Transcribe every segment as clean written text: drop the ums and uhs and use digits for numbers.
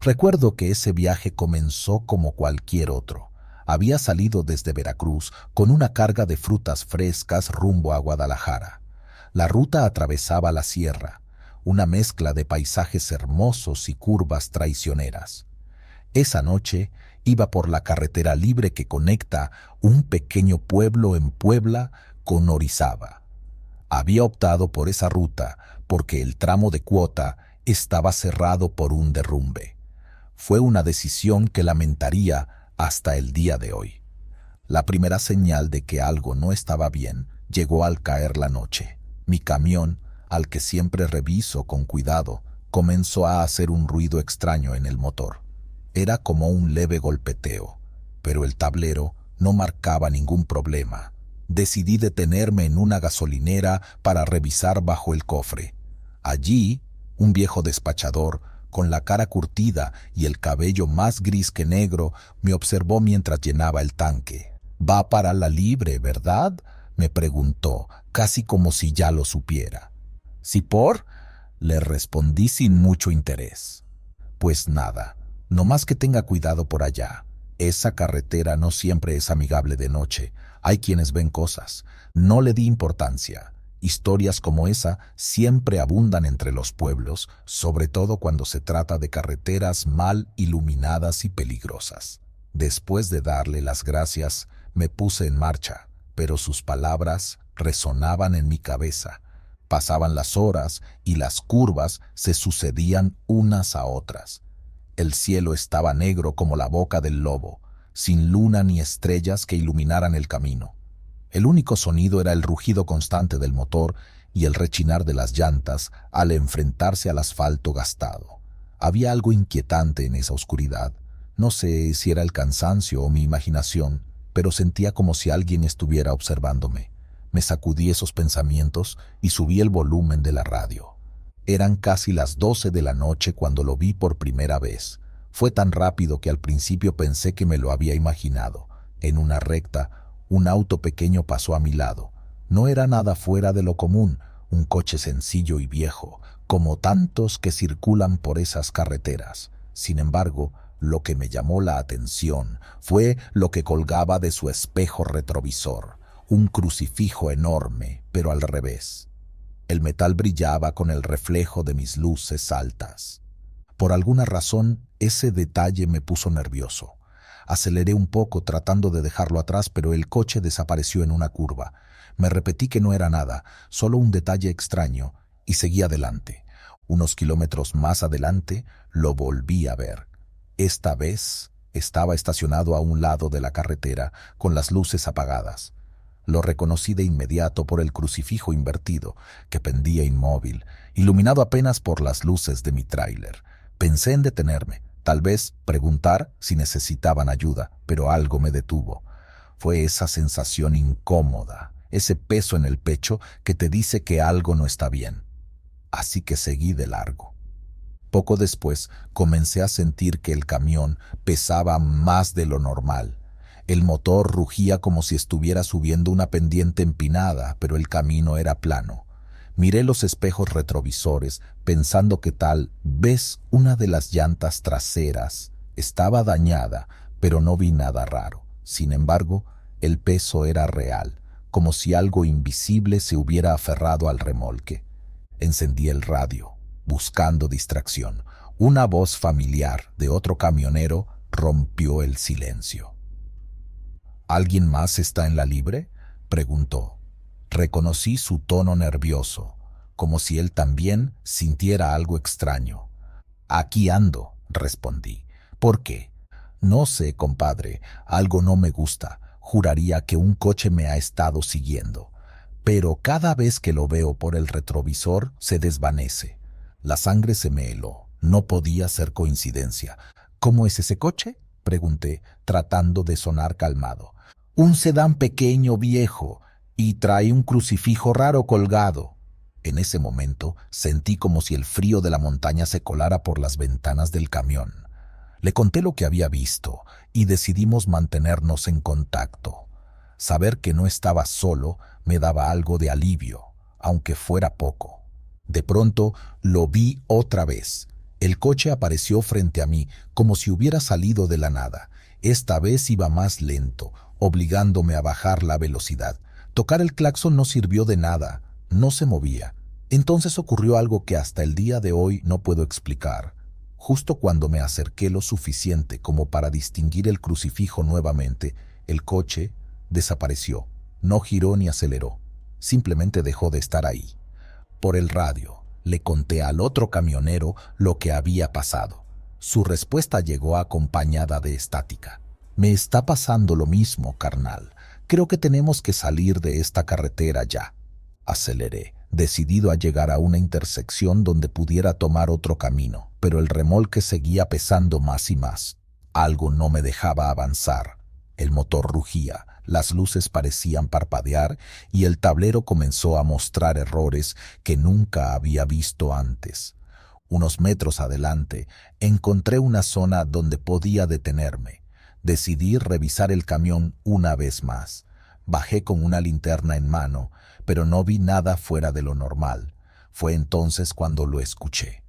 Recuerdo que ese viaje comenzó como cualquier otro. Había salido desde Veracruz con una carga de frutas frescas rumbo a Guadalajara. La ruta atravesaba la sierra, una mezcla de paisajes hermosos y curvas traicioneras. Esa noche iba por la carretera libre que conecta un pequeño pueblo en Puebla con Orizaba. Había optado por esa ruta porque el tramo de Cuota estaba cerrado por un derrumbe. Fue una decisión que lamentaría hasta el día de hoy. La primera señal de que algo no estaba bien llegó al caer la noche. Mi camión, al que siempre reviso con cuidado, comenzó a hacer un ruido extraño en el motor. Era como un leve golpeteo, pero el tablero no marcaba ningún problema. Decidí detenerme en una gasolinera para revisar bajo el cofre. Allí, un viejo despachador, con la cara curtida y el cabello más gris que negro, me observó mientras llenaba el tanque. «Va para la libre, ¿verdad?», me preguntó, casi como si ya lo supiera. «¿Sí por?», le respondí sin mucho interés. «Pues nada, no más que tenga cuidado por allá. Esa carretera no siempre es amigable de noche. Hay quienes ven cosas». No le di importancia. Historias como esa siempre abundan entre los pueblos, sobre todo cuando se trata de carreteras mal iluminadas y peligrosas. Después de darle las gracias, me puse en marcha, pero sus palabras resonaban en mi cabeza. Pasaban las horas y las curvas se sucedían unas a otras. El cielo estaba negro como la boca del lobo, sin luna ni estrellas que iluminaran el camino. El único sonido era el rugido constante del motor y el rechinar de las llantas al enfrentarse al asfalto gastado. Había algo inquietante en esa oscuridad. No sé si era el cansancio o mi imaginación, pero sentía como si alguien estuviera observándome. Me sacudí esos pensamientos y subí el volumen de la radio. Eran casi las 12 de la noche cuando lo vi por primera vez. Fue tan rápido que al principio pensé que me lo había imaginado. En una recta, un auto pequeño pasó a mi lado. No era nada fuera de lo común, un coche sencillo y viejo, como tantos que circulan por esas carreteras. Sin embargo, lo que me llamó la atención fue lo que colgaba de su espejo retrovisor, un crucifijo enorme, pero al revés. El metal brillaba con el reflejo de mis luces altas. Por alguna razón, ese detalle me puso nervioso. Aceleré un poco tratando de dejarlo atrás, pero el coche desapareció en una curva. Me repetí que no era nada, solo un detalle extraño, y seguí adelante. Unos kilómetros más adelante lo volví a ver. Esta vez estaba estacionado a un lado de la carretera, con las luces apagadas. Lo reconocí de inmediato por el crucifijo invertido, que pendía inmóvil, iluminado apenas por las luces de mi tráiler. Pensé en detenerme, tal vez preguntar si necesitaban ayuda, pero algo me detuvo. Fue esa sensación incómoda, ese peso en el pecho que te dice que algo no está bien. Así que seguí de largo. Poco después comencé a sentir que el camión pesaba más de lo normal. El motor rugía como si estuviera subiendo una pendiente empinada, pero el camino era plano. Miré los espejos retrovisores, pensando que tal vez una de las llantas traseras estaba dañada, pero no vi nada raro. Sin embargo, el peso era real, como si algo invisible se hubiera aferrado al remolque. Encendí el radio, buscando distracción. Una voz familiar de otro camionero rompió el silencio. ¿Alguien más está en la libre?, preguntó. Reconocí su tono nervioso, como si él también sintiera algo extraño. Aquí ando, respondí. ¿Por qué? No sé, compadre, algo no me gusta. Juraría que un coche me ha estado siguiendo. Pero cada vez que lo veo por el retrovisor se desvanece. La sangre se me heló. No podía ser coincidencia. ¿Cómo es ese coche?, pregunté, tratando de sonar calmado. Un sedán pequeño viejo y trae un crucifijo raro colgado. En ese momento sentí como si el frío de la montaña se colara por las ventanas del camión. Le conté lo que había visto y decidimos mantenernos en contacto. Saber que no estaba solo me daba algo de alivio, aunque fuera poco. De pronto lo vi otra vez. El coche apareció frente a mí como si hubiera salido de la nada. Esta vez iba más lento, obligándome a bajar la velocidad. Tocar el claxon no sirvió de nada, no se movía. Entonces ocurrió algo que hasta el día de hoy no puedo explicar. Justo cuando me acerqué lo suficiente como para distinguir el crucifijo nuevamente, el coche desapareció. No giró ni aceleró, simplemente dejó de estar ahí. Por el radio, le conté al otro camionero lo que había pasado. Su respuesta llegó acompañada de estática. Me está pasando lo mismo, carnal. Creo que tenemos que salir de esta carretera ya. Aceleré, decidido a llegar a una intersección donde pudiera tomar otro camino, pero el remolque seguía pesando más y más. Algo no me dejaba avanzar. El motor rugía, las luces parecían parpadear y el tablero comenzó a mostrar errores que nunca había visto antes. Unos metros adelante, encontré una zona donde podía detenerme. Decidí revisar el camión una vez más. Bajé con una linterna en mano, pero no vi nada fuera de lo normal. Fue entonces cuando lo escuché.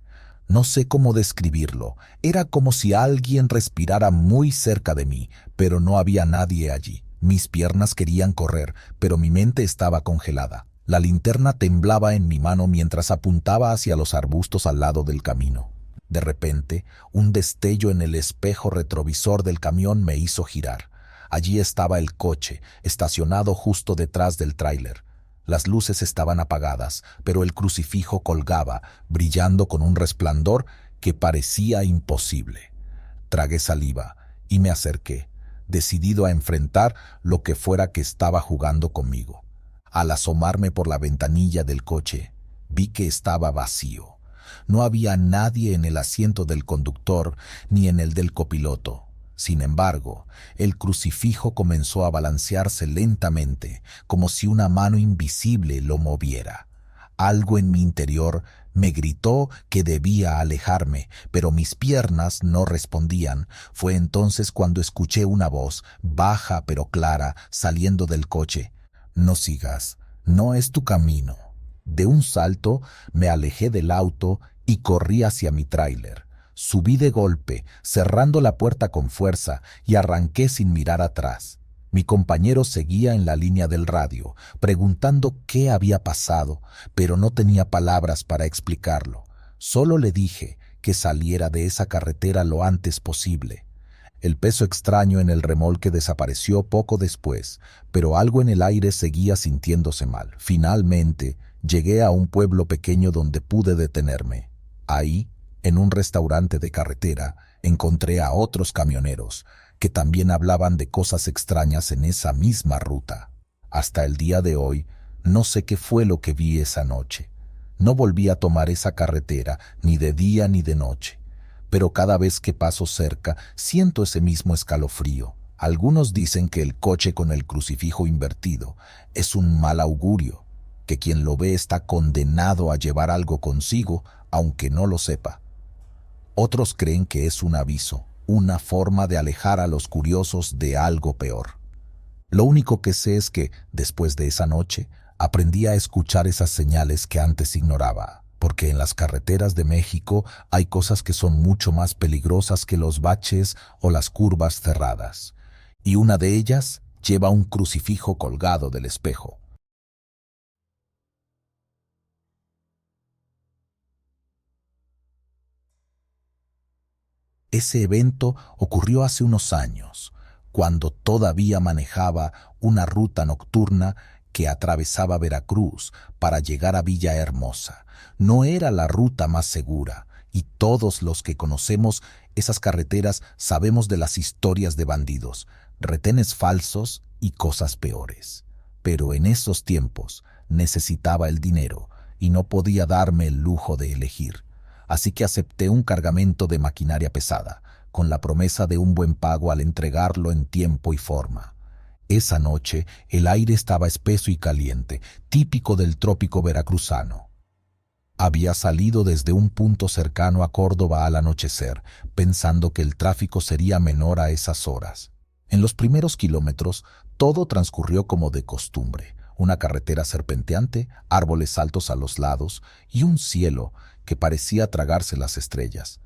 No sé cómo describirlo. Era como si alguien respirara muy cerca de mí, pero no había nadie allí. Mis piernas querían correr, pero mi mente estaba congelada. La linterna temblaba en mi mano mientras apuntaba hacia los arbustos al lado del camino. De repente, un destello en el espejo retrovisor del camión me hizo girar. Allí estaba el coche, estacionado justo detrás del tráiler. Las luces estaban apagadas, pero el crucifijo colgaba, brillando con un resplandor que parecía imposible. Tragué saliva y me acerqué, decidido a enfrentar lo que fuera que estaba jugando conmigo. Al asomarme por la ventanilla del coche, vi que estaba vacío. No había nadie en el asiento del conductor ni en el del copiloto. Sin embargo, el crucifijo comenzó a balancearse lentamente, como si una mano invisible lo moviera. Algo en mi interior me gritó que debía alejarme, pero mis piernas no respondían. Fue entonces cuando escuché una voz, baja pero clara, saliendo del coche. «No sigas, no es tu camino». De un salto me alejé del auto y corrí hacia mi tráiler. Subí de golpe, cerrando la puerta con fuerza, y arranqué sin mirar atrás. Mi compañero seguía en la línea del radio, preguntando qué había pasado, pero no tenía palabras para explicarlo. Solo le dije que saliera de esa carretera lo antes posible. El peso extraño en el remolque desapareció poco después, pero algo en el aire seguía sintiéndose mal. Finalmente, llegué a un pueblo pequeño donde pude detenerme. Ahí, en un restaurante de carretera, encontré a otros camioneros que también hablaban de cosas extrañas en esa misma ruta. Hasta el día de hoy, no sé qué fue lo que vi esa noche. No volví a tomar esa carretera, ni de día ni de noche. Pero cada vez que paso cerca, siento ese mismo escalofrío. Algunos dicen que el coche con el crucifijo invertido es un mal augurio, que quien lo ve está condenado a llevar algo consigo, aunque no lo sepa. Otros creen que es un aviso, una forma de alejar a los curiosos de algo peor. Lo único que sé es que, después de esa noche, aprendí a escuchar esas señales que antes ignoraba, porque en las carreteras de México hay cosas que son mucho más peligrosas que los baches o las curvas cerradas, y una de ellas lleva un crucifijo colgado del espejo. Ese evento ocurrió hace unos años, cuando todavía manejaba una ruta nocturna que atravesaba Veracruz para llegar a Villahermosa. No era la ruta más segura, y todos los que conocemos esas carreteras sabemos de las historias de bandidos, retenes falsos y cosas peores. Pero en esos tiempos necesitaba el dinero y no podía darme el lujo de elegir. Así que acepté un cargamento de maquinaria pesada, con la promesa de un buen pago al entregarlo en tiempo y forma. Esa noche el aire estaba espeso y caliente, típico del trópico veracruzano. Había salido desde un punto cercano a Córdoba al anochecer, pensando que el tráfico sería menor a esas horas. En los primeros kilómetros, todo transcurrió como de costumbre. Una carretera serpenteante, árboles altos a los lados y un cielo que parecía tragarse las estrellas.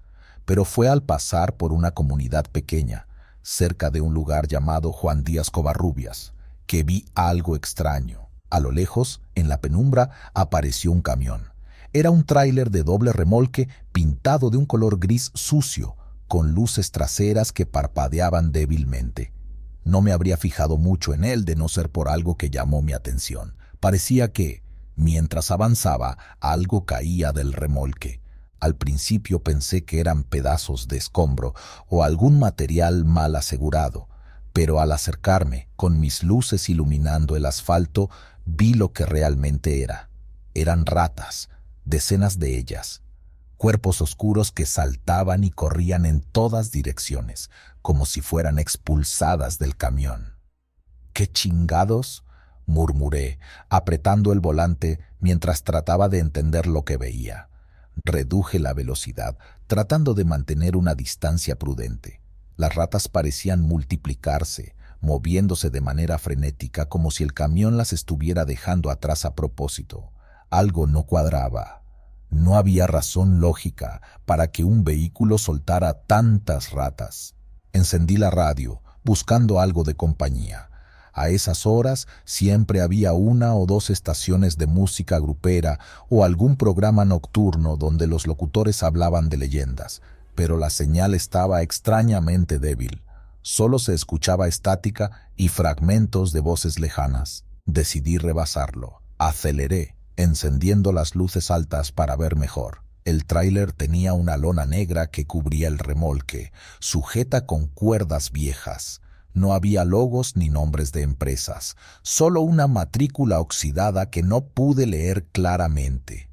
Pero fue al pasar por una comunidad pequeña, cerca de un lugar llamado Juan Díaz Covarrubias, que vi algo extraño. A lo lejos, en la penumbra, apareció un camión. Era un tráiler de doble remolque pintado de un color gris sucio, con luces traseras que parpadeaban débilmente. No me habría fijado mucho en él de no ser por algo que llamó mi atención. Parecía que, mientras avanzaba, algo caía del remolque. Al principio pensé que eran pedazos de escombro o algún material mal asegurado, pero al acercarme, con mis luces iluminando el asfalto, vi lo que realmente era. Eran ratas, decenas de ellas, cuerpos oscuros que saltaban y corrían en todas direcciones, como si fueran expulsadas del camión. —¿Qué chingados? —murmuré, apretando el volante mientras trataba de entender lo que veía. Reduje la velocidad, tratando de mantener una distancia prudente. Las ratas parecían multiplicarse, moviéndose de manera frenética como si el camión las estuviera dejando atrás a propósito. Algo no cuadraba. No había razón lógica para que un vehículo soltara tantas ratas. Encendí la radio, buscando algo de compañía. A esas horas siempre había una o dos estaciones de música grupera o algún programa nocturno donde los locutores hablaban de leyendas, pero la señal estaba extrañamente débil. Solo se escuchaba estática y fragmentos de voces lejanas. Decidí rebasarlo. Aceleré, encendiendo las luces altas para ver mejor. El tráiler tenía una lona negra que cubría el remolque, sujeta con cuerdas viejas. No había logos ni nombres de empresas, solo una matrícula oxidada que no pude leer claramente.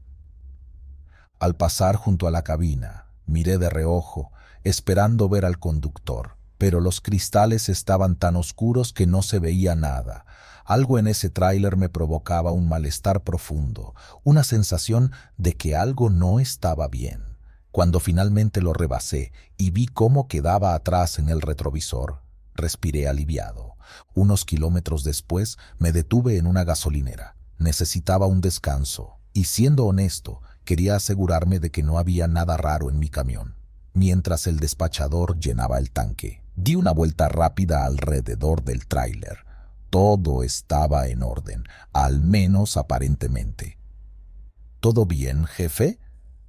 Al pasar junto a la cabina, miré de reojo, esperando ver al conductor, pero los cristales estaban tan oscuros que no se veía nada. Algo en ese tráiler me provocaba un malestar profundo, una sensación de que algo no estaba bien. Cuando finalmente lo rebasé y vi cómo quedaba atrás en el retrovisor, respiré aliviado. Unos kilómetros después me detuve en una gasolinera. Necesitaba un descanso y, siendo honesto, quería asegurarme de que no había nada raro en mi camión. Mientras el despachador llenaba el tanque, di una vuelta rápida alrededor del tráiler. Todo estaba en orden, al menos aparentemente. —¿Todo bien, jefe?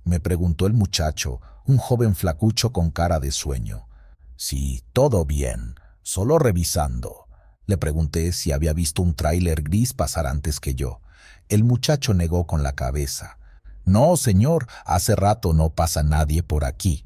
—me preguntó el muchacho, un joven flacucho con cara de sueño. —Sí, todo bien. Solo revisando. Le pregunté si había visto un tráiler gris pasar antes que yo. El muchacho negó con la cabeza. —No, señor, hace rato no pasa nadie por aquí.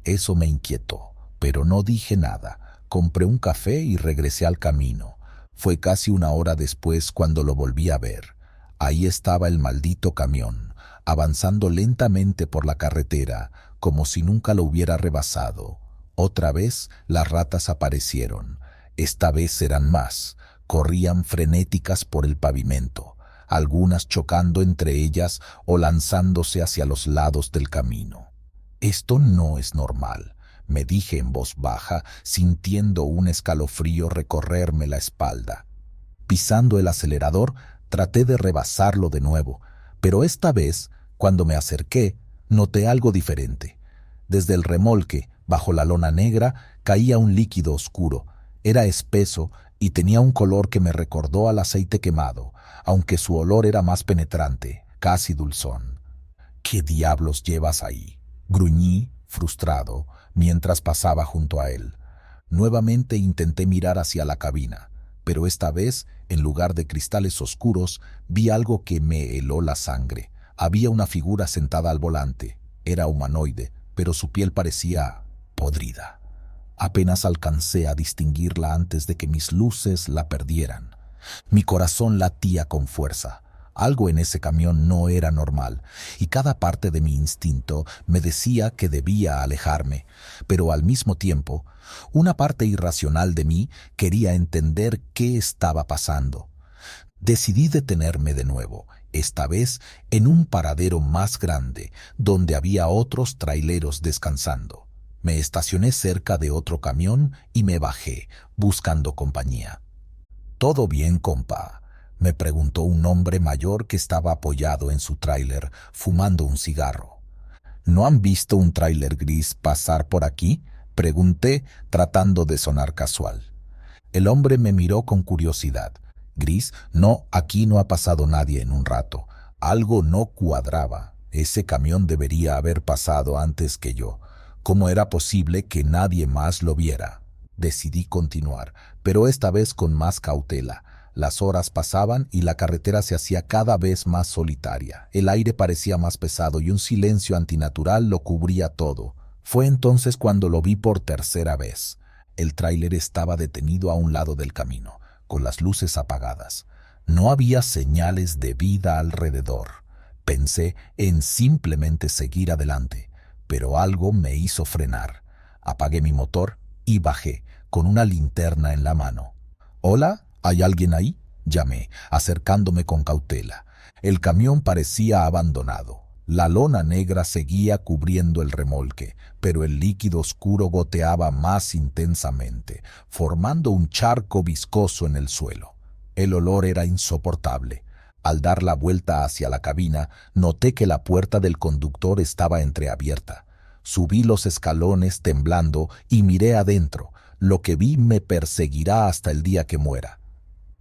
Eso me inquietó, pero no dije nada. Compré un café y regresé al camino. Fue casi una hora después cuando lo volví a ver. Ahí estaba el maldito camión, avanzando lentamente por la carretera, como si nunca lo hubiera rebasado. Otra vez las ratas aparecieron. Esta vez eran más. Corrían frenéticas por el pavimento, algunas chocando entre ellas o lanzándose hacia los lados del camino. Esto no es normal, me dije en voz baja, sintiendo un escalofrío recorrerme la espalda. Pisando el acelerador, traté de rebasarlo de nuevo, pero esta vez, cuando me acerqué, noté algo diferente. Desde el remolque, bajo la lona negra, caía un líquido oscuro. Era espeso y tenía un color que me recordó al aceite quemado, aunque su olor era más penetrante, casi dulzón. —¿Qué diablos llevas ahí? —gruñí, frustrado, mientras pasaba junto a él. Nuevamente intenté mirar hacia la cabina, pero esta vez, en lugar de cristales oscuros, vi algo que me heló la sangre. Había una figura sentada al volante. Era humanoide, pero su piel parecía podrida. Apenas alcancé a distinguirla antes de que mis luces la perdieran. Mi corazón latía con fuerza. Algo en ese camión no era normal, y cada parte de mi instinto me decía que debía alejarme, pero al mismo tiempo, una parte irracional de mí quería entender qué estaba pasando. Decidí detenerme de nuevo, esta vez en un paradero más grande, donde había otros traileros descansando. Me estacioné cerca de otro camión y me bajé, buscando compañía. —¿Todo bien, compa? —me preguntó un hombre mayor que estaba apoyado en su tráiler, fumando un cigarro. ¿No han visto un tráiler gris pasar por aquí?, pregunté, tratando de sonar casual. El hombre me miró con curiosidad. ¿Gris? No, aquí no ha pasado nadie en un rato. Algo no cuadraba. Ese camión debería haber pasado antes que yo. ¿Cómo era posible que nadie más lo viera? Decidí continuar, pero esta vez con más cautela. Las horas pasaban y la carretera se hacía cada vez más solitaria. El aire parecía más pesado y un silencio antinatural lo cubría todo. Fue entonces cuando lo vi por tercera vez. El tráiler estaba detenido a un lado del camino, con las luces apagadas. No había señales de vida alrededor. Pensé en simplemente seguir adelante, pero algo me hizo frenar. Apagué mi motor y bajé, con una linterna en la mano. «¿Hola? ¿Hay alguien ahí?», llamé, acercándome con cautela. El camión parecía abandonado. La lona negra seguía cubriendo el remolque, pero el líquido oscuro goteaba más intensamente, formando un charco viscoso en el suelo. El olor era insoportable. Al dar la vuelta hacia la cabina, noté que la puerta del conductor estaba entreabierta. Subí los escalones temblando y miré adentro. Lo que vi me perseguirá hasta el día que muera.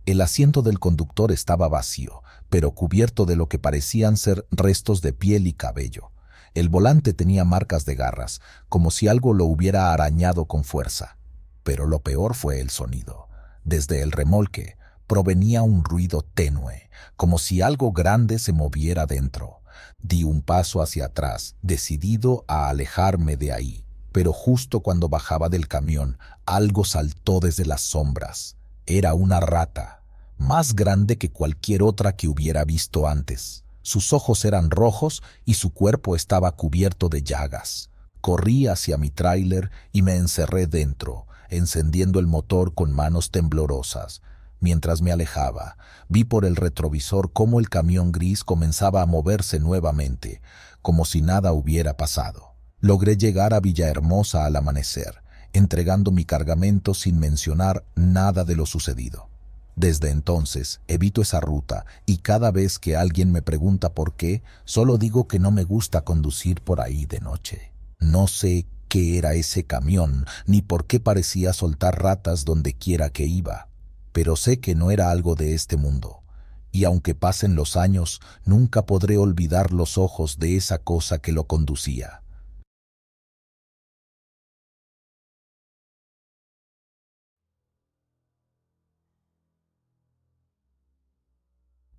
El asiento del conductor estaba vacío, pero cubierto de lo que parecían ser restos de piel y cabello. El volante tenía marcas de garras, como si algo lo hubiera arañado con fuerza. Pero lo peor fue el sonido. Desde el remolque provenía un ruido tenue, como si algo grande se moviera dentro. Di un paso hacia atrás, decidido a alejarme de ahí. Pero justo cuando bajaba del camión, algo saltó desde las sombras. Era una rata, más grande que cualquier otra que hubiera visto antes. Sus ojos eran rojos y su cuerpo estaba cubierto de llagas. Corrí hacia mi tráiler y me encerré dentro, encendiendo el motor con manos temblorosas. Mientras me alejaba, vi por el retrovisor cómo el camión gris comenzaba a moverse nuevamente, como si nada hubiera pasado. Logré llegar a Villahermosa al amanecer, entregando mi cargamento sin mencionar nada de lo sucedido. Desde entonces evito esa ruta y cada vez que alguien me pregunta por qué, solo digo que no me gusta conducir por ahí de noche. No sé qué era ese camión ni por qué parecía soltar ratas donde quiera que iba, pero sé que no era algo de este mundo. Y aunque pasen los años, nunca podré olvidar los ojos de esa cosa que lo conducía.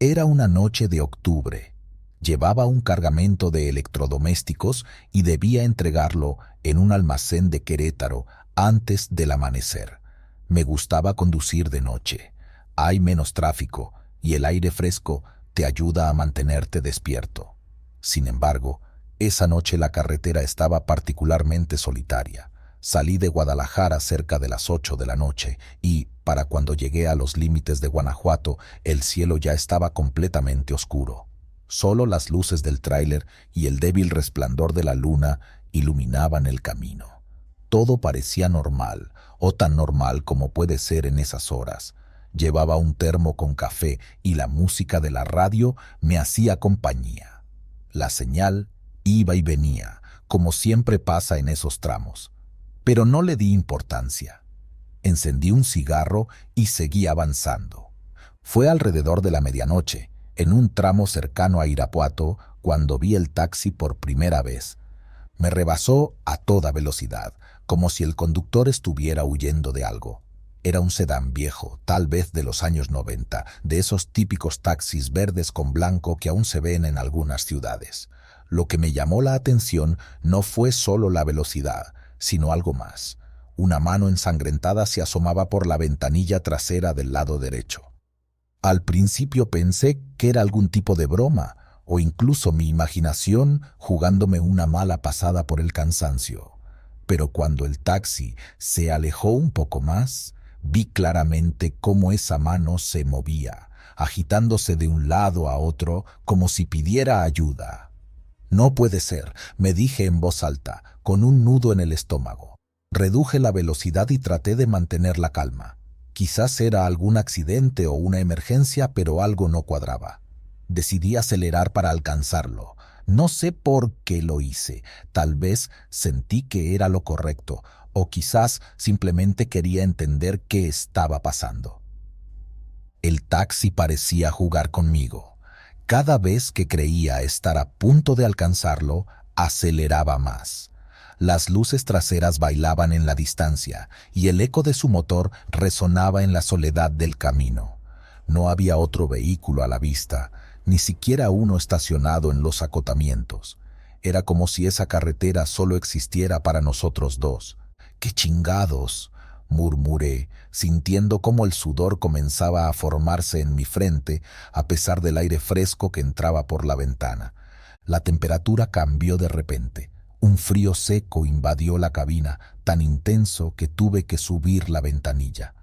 Era una noche de octubre. Llevaba un cargamento de electrodomésticos y debía entregarlo en un almacén de Querétaro antes del amanecer. Me gustaba conducir de noche. Hay menos tráfico y el aire fresco te ayuda a mantenerte despierto. Sin embargo, esa noche la carretera estaba particularmente solitaria. Salí de Guadalajara cerca de las 8 de la noche y, para cuando llegué a los límites de Guanajuato, el cielo ya estaba completamente oscuro. Solo las luces del tráiler y el débil resplandor de la luna iluminaban el camino. Todo parecía normal, o tan normal como puede ser en esas horas. Llevaba un termo con café y la música de la radio me hacía compañía. La señal iba y venía, como siempre pasa en esos tramos. Pero no le di importancia. Encendí un cigarro y seguí avanzando. Fue alrededor de la medianoche, en un tramo cercano a Irapuato, cuando vi el taxi por primera vez. Me rebasó a toda velocidad, como si el conductor estuviera huyendo de algo. Era un sedán viejo, tal vez de los años 90, de esos típicos taxis verdes con blanco que aún se ven en algunas ciudades. Lo que me llamó la atención no fue solo la velocidad, sino algo más. Una mano ensangrentada se asomaba por la ventanilla trasera del lado derecho. Al principio pensé que era algún tipo de broma, o incluso mi imaginación jugándome una mala pasada por el cansancio. Pero cuando el taxi se alejó un poco más, vi claramente cómo esa mano se movía, agitándose de un lado a otro como si pidiera ayuda. «No puede ser», me dije en voz alta, con un nudo en el estómago. Reduje la velocidad y traté de mantener la calma. Quizás era algún accidente o una emergencia, pero algo no cuadraba. Decidí acelerar para alcanzarlo. No sé por qué lo hice. Tal vez sentí que era lo correcto, o quizás simplemente quería entender qué estaba pasando. El taxi parecía jugar conmigo. Cada vez que creía estar a punto de alcanzarlo, aceleraba más. Las luces traseras bailaban en la distancia y el eco de su motor resonaba en la soledad del camino. No había otro vehículo a la vista, ni siquiera uno estacionado en los acotamientos. Era como si esa carretera solo existiera para nosotros dos. ¡Qué chingados!, murmuré, sintiendo cómo el sudor comenzaba a formarse en mi frente a pesar del aire fresco que entraba por la ventana. La temperatura cambió de repente. Un frío seco invadió la cabina, tan intenso que tuve que subir la ventanilla.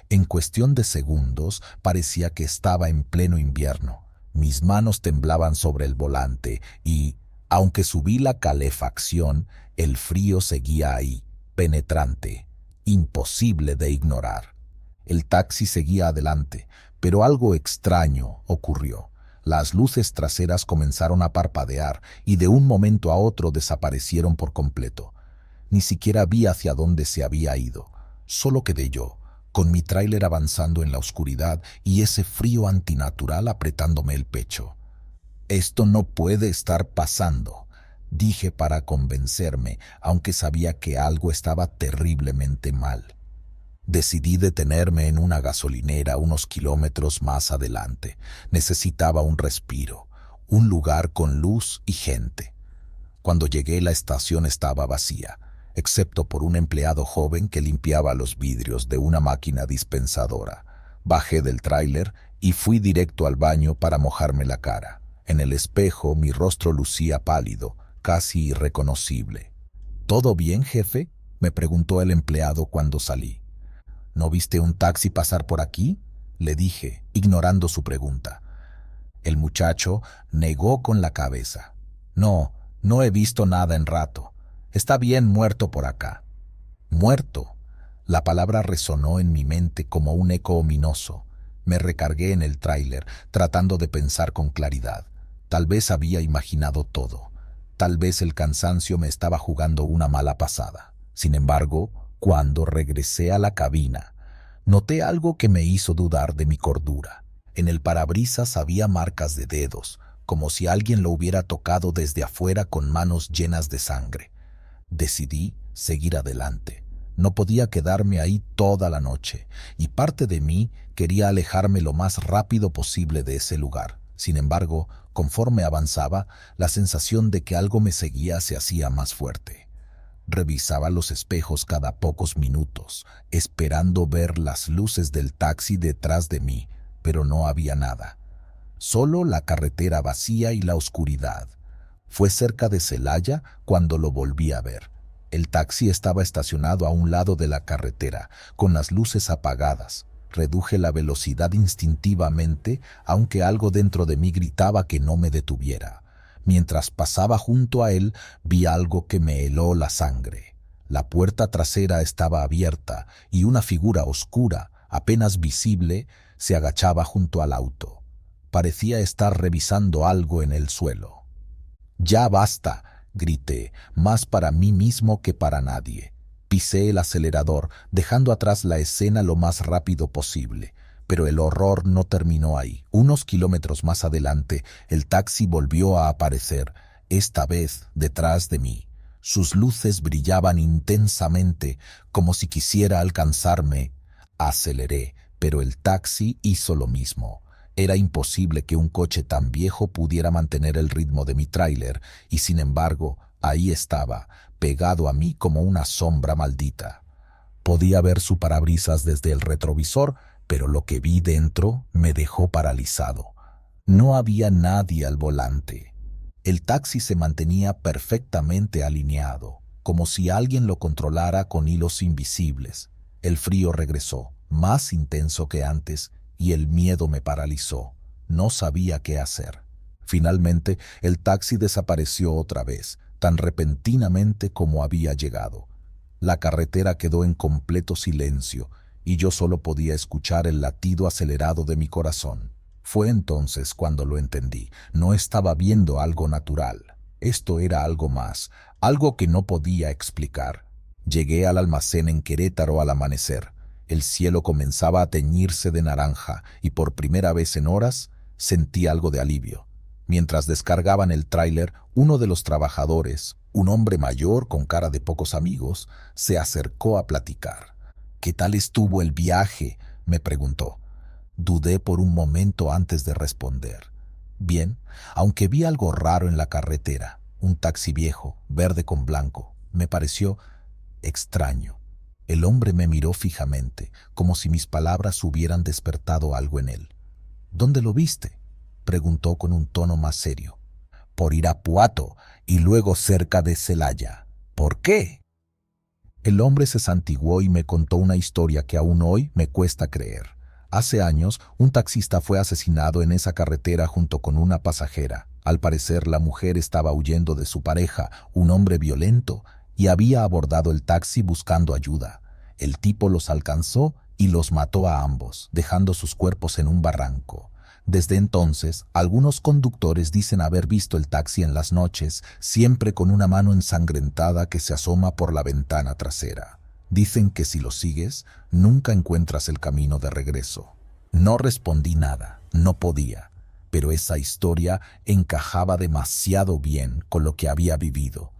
En cuestión de segundos parecía que estaba en pleno invierno. Mis manos temblaban sobre el volante y, aunque subí la calefacción, el frío seguía ahí, penetrante, imposible de ignorar. El taxi seguía adelante, pero algo extraño ocurrió. Las luces traseras comenzaron a parpadear y de un momento a otro desaparecieron por completo. Ni siquiera vi hacia dónde se había ido. Solo quedé yo, con mi tráiler avanzando en la oscuridad y ese frío antinatural apretándome el pecho. Esto no puede estar pasando, dije para convencerme, aunque sabía que algo estaba terriblemente mal. Decidí detenerme en una gasolinera unos kilómetros más adelante. Necesitaba un respiro, un lugar con luz y gente. Cuando llegué, la estación estaba vacía, excepto por un empleado joven que limpiaba los vidrios de una máquina dispensadora. Bajé del tráiler y fui directo al baño para mojarme la cara. En el espejo mi rostro lucía pálido, casi irreconocible. ¿Todo bien, jefe?, me preguntó el empleado cuando salí. ¿No viste un taxi pasar por aquí?, le dije, ignorando su pregunta. El muchacho negó con la cabeza. No, no he visto nada en rato. Está bien muerto por acá. ¿Muerto? La palabra resonó en mi mente como un eco ominoso. Me recargué en el tráiler, tratando de pensar con claridad. Tal vez había imaginado todo. Tal vez el cansancio me estaba jugando una mala pasada. Sin embargo, cuando regresé a la cabina, noté algo que me hizo dudar de mi cordura. En el parabrisas había marcas de dedos, como si alguien lo hubiera tocado desde afuera con manos llenas de sangre. Decidí seguir adelante. No podía quedarme ahí toda la noche, y parte de mí quería alejarme lo más rápido posible de ese lugar. Sin embargo, conforme avanzaba, la sensación de que algo me seguía se hacía más fuerte. Revisaba los espejos cada pocos minutos, esperando ver las luces del taxi detrás de mí, pero no había nada. Solo la carretera vacía y la oscuridad. Fue cerca de Celaya cuando lo volví a ver. El taxi estaba estacionado a un lado de la carretera, con las luces apagadas. Reduje la velocidad instintivamente, aunque algo dentro de mí gritaba que no me detuviera. Mientras pasaba junto a él, vi algo que me heló la sangre. La puerta trasera estaba abierta y una figura oscura, apenas visible, se agachaba junto al auto. Parecía estar revisando algo en el suelo. «¡Ya basta!», grité, más para mí mismo que para nadie. Pisé el acelerador, dejando atrás la escena lo más rápido posible. Pero el horror no terminó ahí. Unos kilómetros más adelante, el taxi volvió a aparecer, esta vez detrás de mí. Sus luces brillaban intensamente, como si quisiera alcanzarme. Aceleré, pero el taxi hizo lo mismo. Era imposible que un coche tan viejo pudiera mantener el ritmo de mi tráiler, y sin embargo, ahí estaba, pegado a mí como una sombra maldita. Podía ver su parabrisas desde el retrovisor, pero lo que vi dentro me dejó paralizado. No había nadie al volante. El taxi se mantenía perfectamente alineado, como si alguien lo controlara con hilos invisibles. El frío regresó, más intenso que antes, y el miedo me paralizó. No sabía qué hacer. Finalmente, el taxi desapareció otra vez, tan repentinamente como había llegado. La carretera quedó en completo silencio, y yo solo podía escuchar el latido acelerado de mi corazón. Fue entonces cuando lo entendí. No estaba viendo algo natural. Esto era algo más, algo que no podía explicar. Llegué al almacén en Querétaro al amanecer. El cielo comenzaba a teñirse de naranja y por primera vez en horas sentí algo de alivio. Mientras descargaban el tráiler, uno de los trabajadores, un hombre mayor con cara de pocos amigos, se acercó a platicar. «¿Qué tal estuvo el viaje?», me preguntó. Dudé por un momento antes de responder. Bien, aunque vi algo raro en la carretera, un taxi viejo, verde con blanco, me pareció extraño. El hombre me miró fijamente, como si mis palabras hubieran despertado algo en él. «¿Dónde lo viste?», preguntó con un tono más serio. «Por Irapuato y luego cerca de Celaya». «¿Por qué?». El hombre se santiguó y me contó una historia que aún hoy me cuesta creer. Hace años, un taxista fue asesinado en esa carretera junto con una pasajera. Al parecer, la mujer estaba huyendo de su pareja, un hombre violento, y había abordado el taxi buscando ayuda. El tipo los alcanzó y los mató a ambos, dejando sus cuerpos en un barranco. Desde entonces, algunos conductores dicen haber visto el taxi en las noches, siempre con una mano ensangrentada que se asoma por la ventana trasera. Dicen que si lo sigues, nunca encuentras el camino de regreso. No respondí nada, no podía, pero esa historia encajaba demasiado bien con lo que había vivido.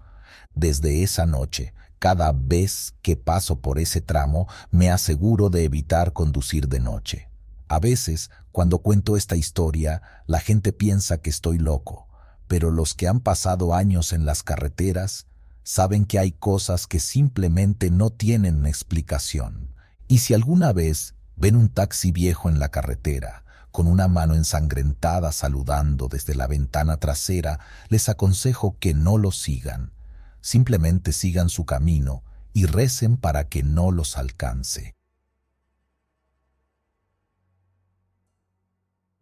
Desde esa noche, cada vez que paso por ese tramo, me aseguro de evitar conducir de noche. A veces, cuando cuento esta historia, la gente piensa que estoy loco, pero los que han pasado años en las carreteras saben que hay cosas que simplemente no tienen explicación. Y si alguna vez ven un taxi viejo en la carretera, con una mano ensangrentada saludando desde la ventana trasera, les aconsejo que no lo sigan. Simplemente sigan su camino y recen para que no los alcance.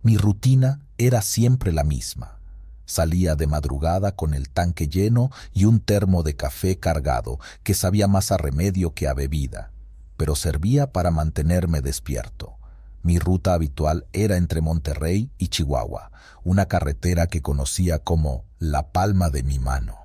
Mi rutina era siempre la misma. Salía de madrugada con el tanque lleno y un termo de café cargado que sabía más a remedio que a bebida, pero servía para mantenerme despierto. Mi ruta habitual era entre Monterrey y Chihuahua, una carretera que conocía como la palma de mi mano.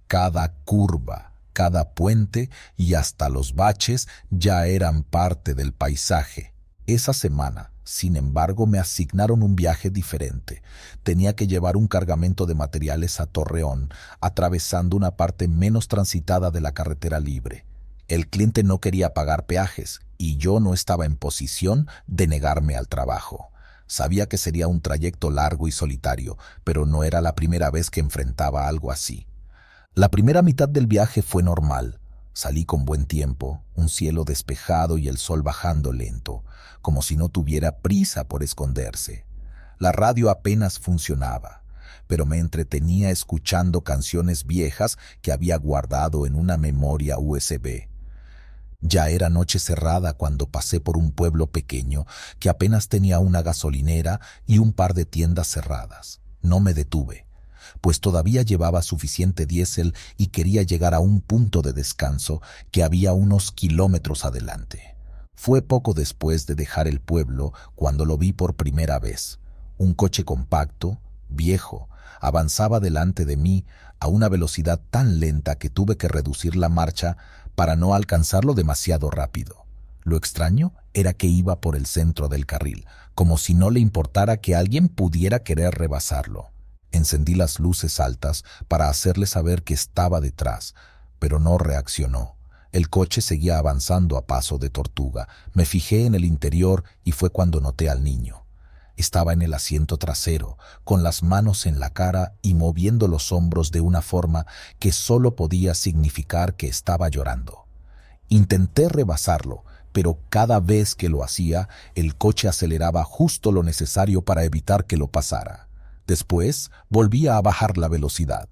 Cada curva, cada puente y hasta los baches ya eran parte del paisaje. Esa semana, sin embargo, me asignaron un viaje diferente. Tenía que llevar un cargamento de materiales a Torreón, atravesando una parte menos transitada de la carretera libre. El cliente no quería pagar peajes y yo no estaba en posición de negarme al trabajo. Sabía que sería un trayecto largo y solitario, pero no era la primera vez que enfrentaba algo así. La primera mitad del viaje fue normal. Salí con buen tiempo, un cielo despejado y el sol bajando lento, como si no tuviera prisa por esconderse. La radio apenas funcionaba, pero me entretenía escuchando canciones viejas que había guardado en una memoria USB. Ya era noche cerrada cuando pasé por un pueblo pequeño que apenas tenía una gasolinera y un par de tiendas cerradas. No me detuve, pues todavía llevaba suficiente diésel y quería llegar a un punto de descanso que había unos kilómetros adelante. Fue poco después de dejar el pueblo cuando lo vi por primera vez. Un coche compacto, viejo, avanzaba delante de mí a una velocidad tan lenta que tuve que reducir la marcha para no alcanzarlo demasiado rápido. Lo extraño era que iba por el centro del carril, como si no le importara que alguien pudiera querer rebasarlo. Encendí las luces altas para hacerle saber que estaba detrás, pero no reaccionó. El coche seguía avanzando a paso de tortuga. Me fijé en el interior y fue cuando noté al niño. Estaba en el asiento trasero, con las manos en la cara y moviendo los hombros de una forma que solo podía significar que estaba llorando. Intenté rebasarlo, pero cada vez que lo hacía, el coche aceleraba justo lo necesario para evitar que lo pasara. Después volvía a bajar la velocidad.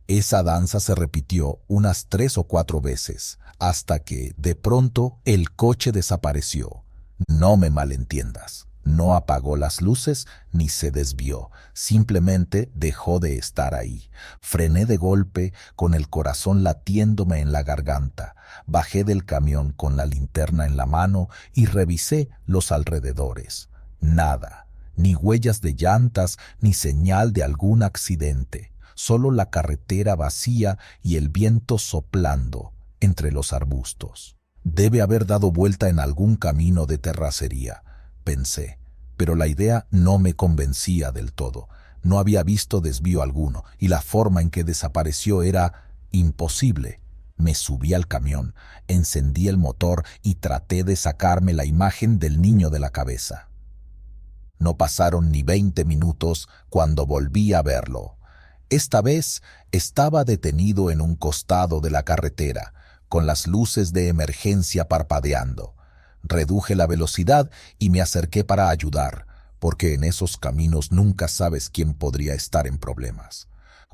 Esa danza se repitió unas 3 o 4 veces, hasta que, de pronto, el coche desapareció. No me malentiendas. No apagó las luces ni se desvió, simplemente dejó de estar ahí. Frené de golpe, con el corazón latiéndome en la garganta. Bajé del camión con la linterna en la mano y revisé los alrededores. Nada, ni huellas de llantas, ni señal de algún accidente. solo la carretera vacía y el viento soplando entre los arbustos. Debe haber dado vuelta en algún camino de terracería, pensé, pero la idea no me convencía del todo. No había visto desvío alguno y la forma en que desapareció era imposible. Me subí al camión, encendí el motor y traté de sacarme la imagen del niño de la cabeza. No pasaron ni 20 minutos cuando volví a verlo. Esta vez estaba detenido en un costado de la carretera, con las luces de emergencia parpadeando. Reduje la velocidad y me acerqué para ayudar, porque en esos caminos nunca sabes quién podría estar en problemas.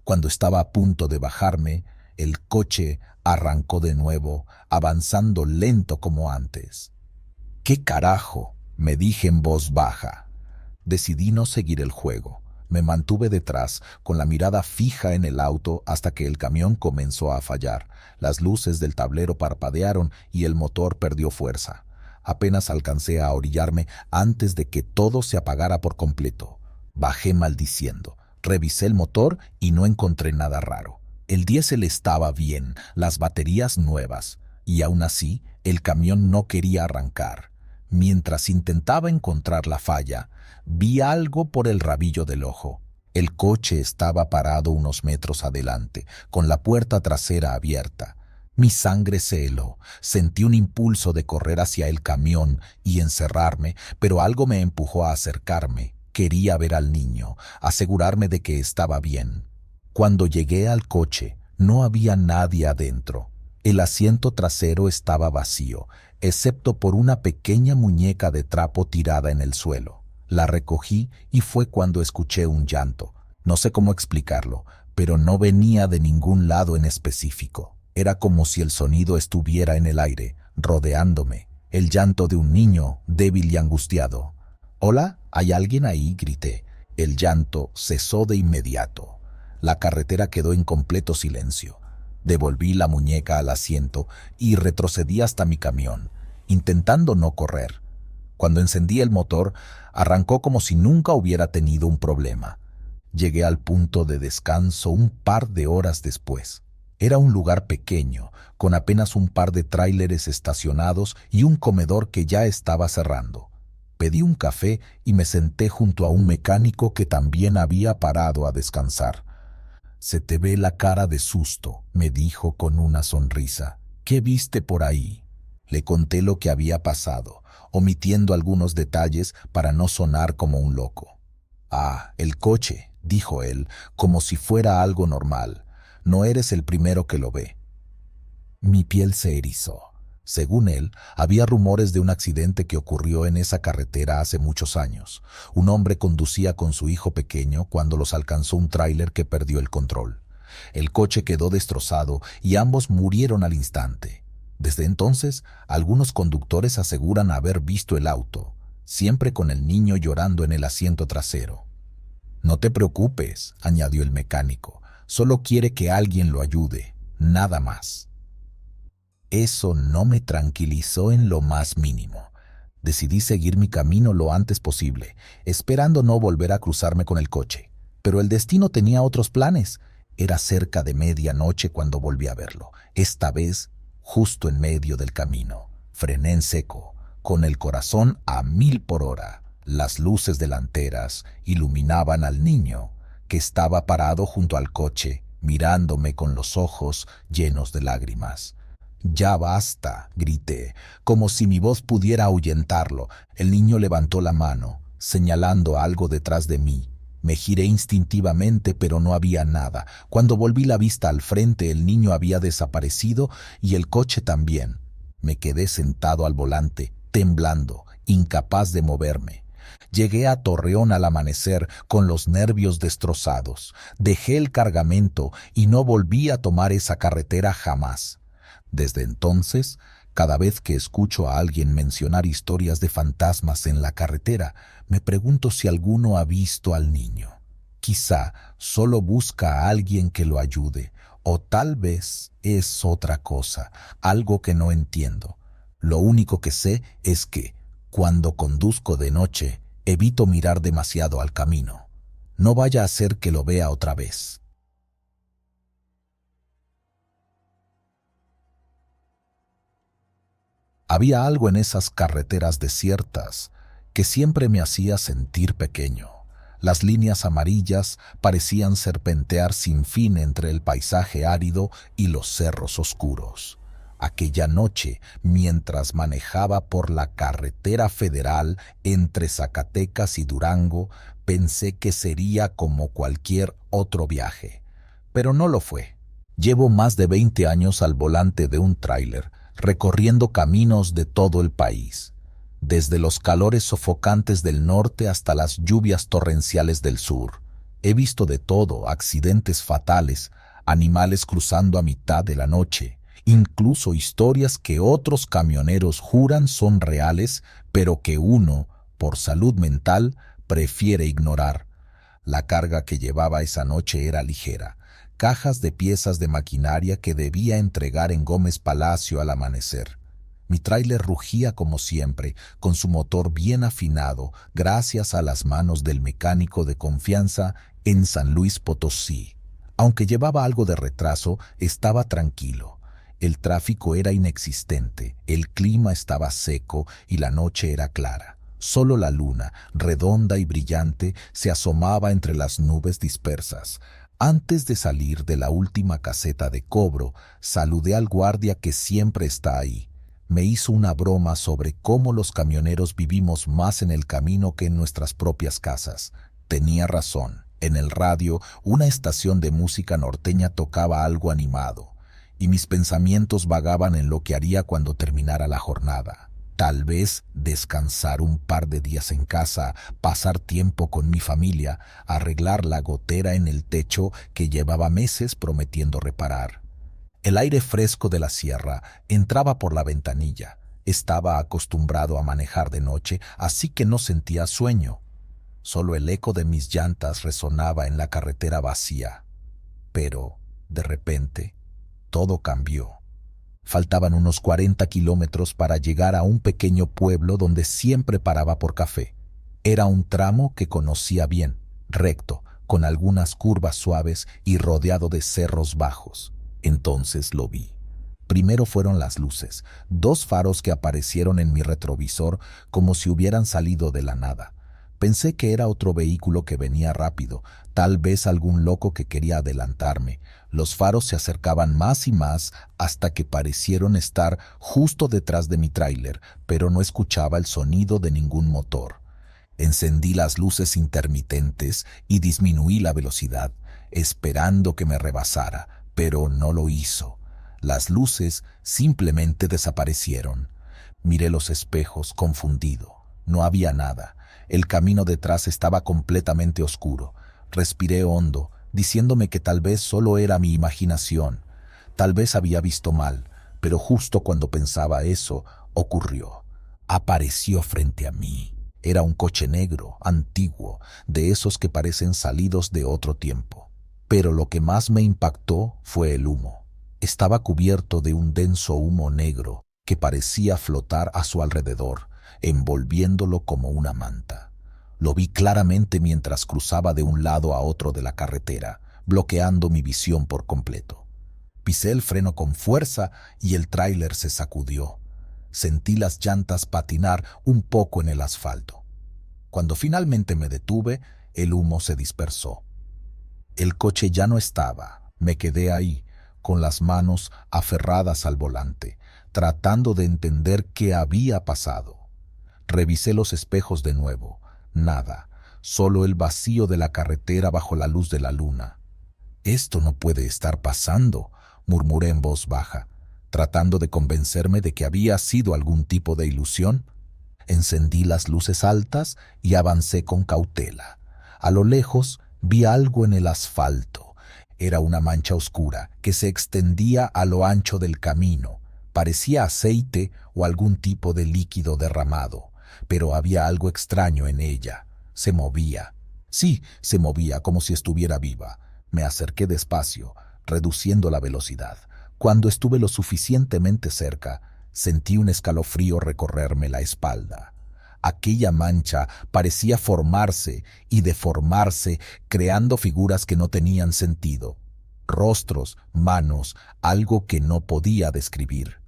Cuando estaba a punto de bajarme, el coche arrancó de nuevo, avanzando lento como antes. «¿Qué carajo?», me dije en voz baja. Decidí no seguir el juego. Me mantuve detrás, con la mirada fija en el auto hasta que el camión comenzó a fallar. Las luces del tablero parpadearon y el motor perdió fuerza. Apenas alcancé a orillarme antes de que todo se apagara por completo. Bajé maldiciendo. Revisé el motor y no encontré nada raro. El diésel estaba bien, las baterías nuevas, y aún así el camión no quería arrancar. Mientras intentaba encontrar la falla, vi algo por el rabillo del ojo. El coche estaba parado unos metros adelante, con la puerta trasera abierta. Mi sangre se heló. Sentí un impulso de correr hacia el camión y encerrarme, pero algo me empujó a acercarme. Quería ver al niño, asegurarme de que estaba bien. Cuando llegué al coche, no había nadie adentro. El asiento trasero estaba vacío, excepto por una pequeña muñeca de trapo tirada en el suelo. La recogí y fue cuando escuché un llanto. No sé cómo explicarlo, pero no venía de ningún lado en específico. Era como si el sonido estuviera en el aire, rodeándome. El llanto de un niño, débil y angustiado. «¿Hola? ¿Hay alguien ahí?», grité. El llanto cesó de inmediato. La carretera quedó en completo silencio. Devolví la muñeca al asiento y retrocedí hasta mi camión, intentando no correr. Cuando encendí el motor, arrancó como si nunca hubiera tenido un problema. Llegué al punto de descanso un par de horas después. Era un lugar pequeño, con apenas un par de tráileres estacionados y un comedor que ya estaba cerrando. Pedí un café y me senté junto a un mecánico que también había parado a descansar. «Se te ve la cara de susto», me dijo con una sonrisa. «¿Qué viste por ahí?». Le conté lo que había pasado, omitiendo algunos detalles para no sonar como un loco. «Ah, el coche», dijo él, como si fuera algo normal. «No eres el primero que lo ve». Mi piel se erizó. Según él, había rumores de un accidente que ocurrió en esa carretera hace muchos años. Un hombre conducía con su hijo pequeño cuando los alcanzó un tráiler que perdió el control. El coche quedó destrozado y ambos murieron al instante. Desde entonces, algunos conductores aseguran haber visto el auto, siempre con el niño llorando en el asiento trasero. «No te preocupes», añadió el mecánico. «Solo quiere que alguien lo ayude, nada más». Eso no me tranquilizó en lo más mínimo. Decidí seguir mi camino lo antes posible, esperando no volver a cruzarme con el coche. Pero el destino tenía otros planes. Era cerca de medianoche cuando volví a verlo, esta vez justo en medio del camino. Frené en seco, con el corazón a 1000 por hora. Las luces delanteras iluminaban al niño, que estaba parado junto al coche, mirándome con los ojos llenos de lágrimas. «Ya basta», grité, como si mi voz pudiera ahuyentarlo. El niño levantó la mano, señalando algo detrás de mí. Me giré instintivamente, pero no había nada. Cuando volví la vista al frente, el niño había desaparecido y el coche también. Me quedé sentado al volante, temblando, incapaz de moverme. Llegué a Torreón al amanecer con los nervios destrozados. Dejé el cargamento y no volví a tomar esa carretera jamás. Desde entonces, cada vez que escucho a alguien mencionar historias de fantasmas en la carretera, me pregunto si alguno ha visto al niño. Quizá solo busca a alguien que lo ayude, o tal vez es otra cosa, algo que no entiendo. Lo único que sé es que, cuando conduzco de noche, evito mirar demasiado al camino. No vaya a ser que lo vea otra vez. Había algo en esas carreteras desiertas que siempre me hacía sentir pequeño. Las líneas amarillas parecían serpentear sin fin entre el paisaje árido y los cerros oscuros. Aquella noche, mientras manejaba por la carretera federal entre Zacatecas y Durango, pensé que sería como cualquier otro viaje. Pero no lo fue. Llevo más de 20 años al volante de un tráiler, recorriendo caminos de todo el país, desde los calores sofocantes del norte hasta las lluvias torrenciales del sur. He visto de todo: accidentes fatales, animales cruzando a mitad de la noche, incluso historias que otros camioneros juran son reales, pero que uno, por salud mental, prefiere ignorar. La carga que llevaba esa noche era ligera: cajas de piezas de maquinaria que debía entregar en Gómez Palacio al amanecer. Mi tráiler rugía como siempre, con su motor bien afinado, gracias a las manos del mecánico de confianza en San Luis Potosí. Aunque llevaba algo de retraso, estaba tranquilo. El tráfico era inexistente, el clima estaba seco y la noche era clara. Solo la luna, redonda y brillante, se asomaba entre las nubes dispersas. Antes de salir de la última caseta de cobro, saludé al guardia que siempre está ahí. Me hizo una broma sobre cómo los camioneros vivimos más en el camino que en nuestras propias casas. Tenía razón. En el radio, una estación de música norteña tocaba algo animado, y mis pensamientos vagaban en lo que haría cuando terminara la jornada. Tal vez descansar un par de días en casa, pasar tiempo con mi familia, arreglar la gotera en el techo que llevaba meses prometiendo reparar. El aire fresco de la sierra entraba por la ventanilla. Estaba acostumbrado a manejar de noche, así que no sentía sueño. Solo el eco de mis llantas resonaba en la carretera vacía. Pero, de repente, todo cambió. Faltaban unos 40 kilómetros para llegar a un pequeño pueblo donde siempre paraba por café. Era un tramo que conocía bien, recto, con algunas curvas suaves y rodeado de cerros bajos. Entonces lo vi. Primero fueron las luces, 2 faros que aparecieron en mi retrovisor como si hubieran salido de la nada. Pensé que era otro vehículo que venía rápido, tal vez algún loco que quería adelantarme. Los faros se acercaban más y más hasta que parecieron estar justo detrás de mi tráiler, pero no escuchaba el sonido de ningún motor. Encendí las luces intermitentes y disminuí la velocidad, esperando que me rebasara, pero no lo hizo. Las luces simplemente desaparecieron. Miré los espejos confundido. No había nada. El camino detrás estaba completamente oscuro. Respiré hondo, diciéndome que tal vez solo era mi imaginación. Tal vez había visto mal, pero justo cuando pensaba eso, ocurrió. Apareció frente a mí. Era un coche negro, antiguo, de esos que parecen salidos de otro tiempo. Pero lo que más me impactó fue el humo. Estaba cubierto de un denso humo negro que parecía flotar a su alrededor, envolviéndolo como una manta. Lo vi claramente mientras cruzaba de un lado a otro de la carretera, bloqueando mi visión por completo. Pisé el freno con fuerza y el tráiler se sacudió. Sentí las llantas patinar un poco en el asfalto. Cuando finalmente me detuve, el humo se dispersó. El coche ya no estaba. Me quedé ahí, con las manos aferradas al volante, tratando de entender qué había pasado. Revisé los espejos de nuevo. Nada, solo el vacío de la carretera bajo la luz de la luna. «Esto no puede estar pasando», murmuré en voz baja, tratando de convencerme de que había sido algún tipo de ilusión. Encendí las luces altas y avancé con cautela. A lo lejos vi algo en el asfalto. Era una mancha oscura que se extendía a lo ancho del camino. Parecía aceite o algún tipo de líquido derramado, pero había algo extraño en ella. Se movía. Sí, se movía como si estuviera viva. Me acerqué despacio, reduciendo la velocidad. Cuando estuve lo suficientemente cerca, sentí un escalofrío recorrerme la espalda. Aquella mancha parecía formarse y deformarse, creando figuras que no tenían sentido. Rostros, manos, algo que no podía describir.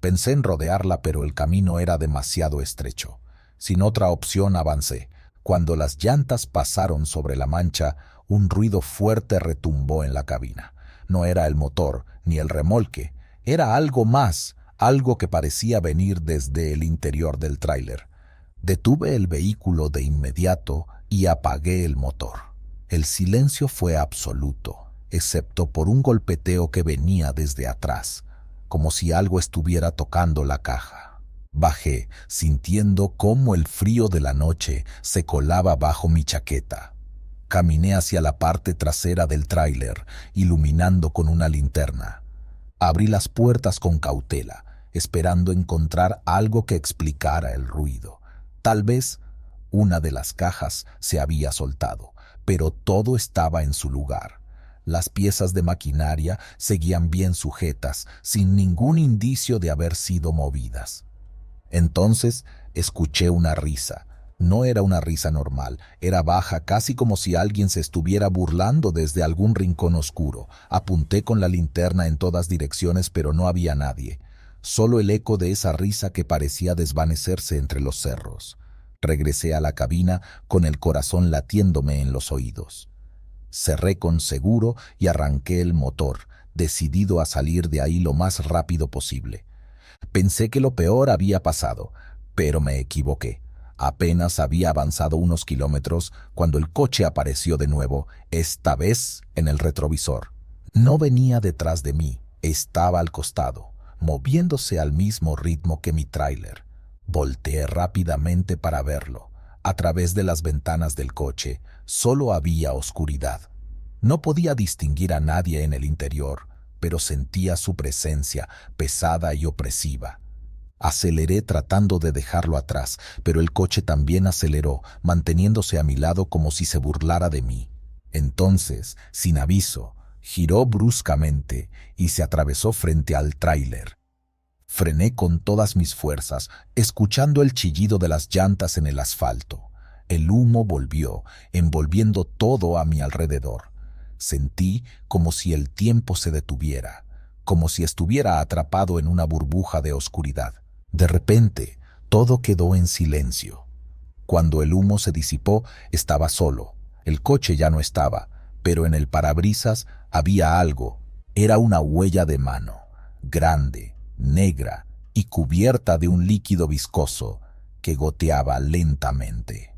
Pensé en rodearla, pero el camino era demasiado estrecho. Sin otra opción avancé. Cuando las llantas pasaron sobre la mancha, un ruido fuerte retumbó en la cabina. No era el motor ni el remolque, era algo más, algo que parecía venir desde el interior del tráiler. Detuve el vehículo de inmediato y apagué el motor. El silencio fue absoluto, excepto por un golpeteo que venía desde atrás, como si algo estuviera tocando la caja. Bajé, sintiendo cómo el frío de la noche se colaba bajo mi chaqueta. Caminé hacia la parte trasera del tráiler, iluminando con una linterna. Abrí las puertas con cautela, esperando encontrar algo que explicara el ruido. Tal vez una de las cajas se había soltado, pero todo estaba en su lugar. Las piezas de maquinaria seguían bien sujetas, sin ningún indicio de haber sido movidas. Entonces escuché una risa. No era una risa normal, era baja, casi como si alguien se estuviera burlando desde algún rincón oscuro. Apunté con la linterna en todas direcciones, pero no había nadie. Solo el eco de esa risa que parecía desvanecerse entre los cerros. Regresé a la cabina con el corazón latiéndome en los oídos. Cerré con seguro y arranqué el motor, decidido a salir de ahí lo más rápido posible. Pensé que lo peor había pasado, pero me equivoqué. Apenas había avanzado unos kilómetros cuando el coche apareció de nuevo, esta vez en el retrovisor. No venía detrás de mí, estaba al costado, moviéndose al mismo ritmo que mi tráiler. Volteé rápidamente para verlo. A través de las ventanas del coche solo había oscuridad. No podía distinguir a nadie en el interior, pero sentía su presencia pesada y opresiva. Aceleré tratando de dejarlo atrás, pero el coche también aceleró, manteniéndose a mi lado como si se burlara de mí. Entonces, sin aviso, giró bruscamente y se atravesó frente al tráiler. Frené con todas mis fuerzas, escuchando el chillido de las llantas en el asfalto. El humo volvió, envolviendo todo a mi alrededor. Sentí como si el tiempo se detuviera, como si estuviera atrapado en una burbuja de oscuridad. De repente, todo quedó en silencio. Cuando el humo se disipó, estaba solo. El coche ya no estaba, pero en el parabrisas había algo. Era una huella de mano, grande, negra y cubierta de un líquido viscoso que goteaba lentamente.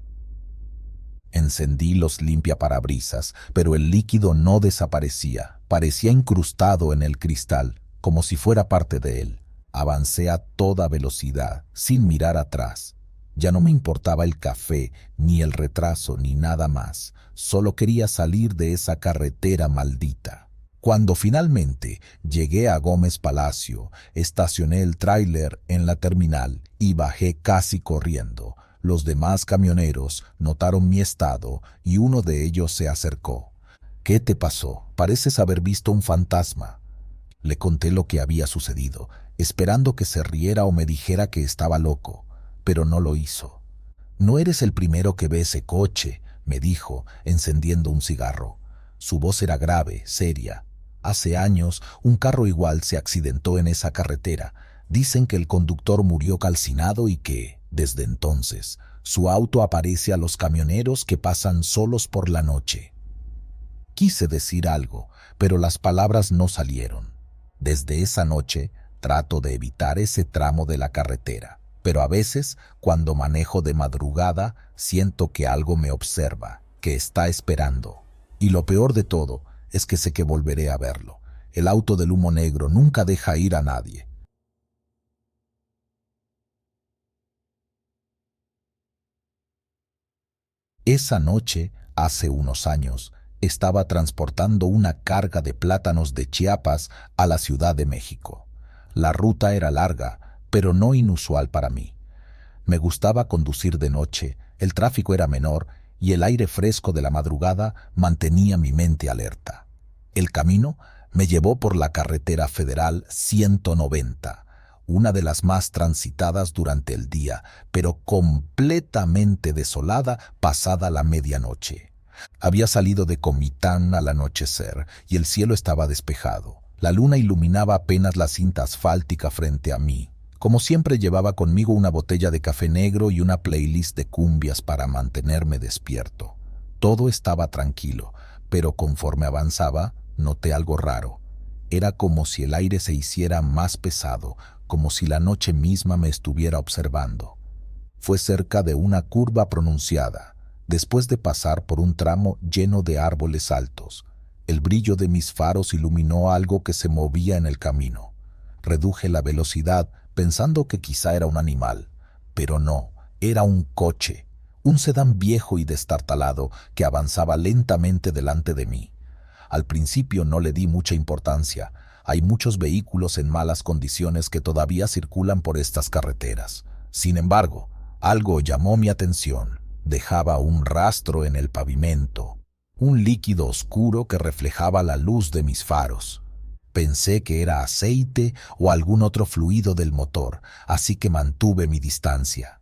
Encendí los limpiaparabrisas, pero el líquido no desaparecía. Parecía incrustado en el cristal, como si fuera parte de él. Avancé a toda velocidad, sin mirar atrás. Ya no me importaba el café, ni el retraso, ni nada más. Solo quería salir de esa carretera maldita. Cuando finalmente llegué a Gómez Palacio, estacioné el tráiler en la terminal y bajé casi corriendo. Los demás camioneros notaron mi estado y uno de ellos se acercó. «¿Qué te pasó? Pareces haber visto un fantasma». Le conté lo que había sucedido, esperando que se riera o me dijera que estaba loco, pero no lo hizo. «No eres el primero que ve ese coche», me dijo, encendiendo un cigarro. Su voz era grave, seria. «Hace años, un carro igual se accidentó en esa carretera. Dicen que el conductor murió calcinado y que, desde entonces, su auto aparece a los camioneros que pasan solos por la noche». Quise decir algo, pero las palabras no salieron. Desde esa noche, trato de evitar ese tramo de la carretera, pero a veces, cuando manejo de madrugada, siento que algo me observa, que está esperando. Y lo peor de todo es que sé que volveré a verlo. El auto del humo negro nunca deja ir a nadie. Esa noche, hace unos años, estaba transportando una carga de plátanos de Chiapas a la Ciudad de México. La ruta era larga, pero no inusual para mí. Me gustaba conducir de noche, el tráfico era menor y el aire fresco de la madrugada mantenía mi mente alerta. El camino me llevó por la carretera federal 190, una de las más transitadas durante el día, pero completamente desolada pasada la medianoche. Había salido de Comitán al anochecer y el cielo estaba despejado. La luna iluminaba apenas la cinta asfáltica frente a mí. Como siempre llevaba conmigo una botella de café negro y una playlist de cumbias para mantenerme despierto. Todo estaba tranquilo, pero conforme avanzaba, noté algo raro. Era como si el aire se hiciera más pesado, como si la noche misma me estuviera observando. Fue cerca de una curva pronunciada, después de pasar por un tramo lleno de árboles altos. El brillo de mis faros iluminó algo que se movía en el camino. Reduje la velocidad pensando que quizá era un animal, pero no, era un coche, un sedán viejo y destartalado que avanzaba lentamente delante de mí. Al principio no le di mucha importancia. Hay muchos vehículos en malas condiciones que todavía circulan por estas carreteras. Sin embargo, algo llamó mi atención. Dejaba un rastro en el pavimento, un líquido oscuro que reflejaba la luz de mis faros. Pensé que era aceite o algún otro fluido del motor, así que mantuve mi distancia.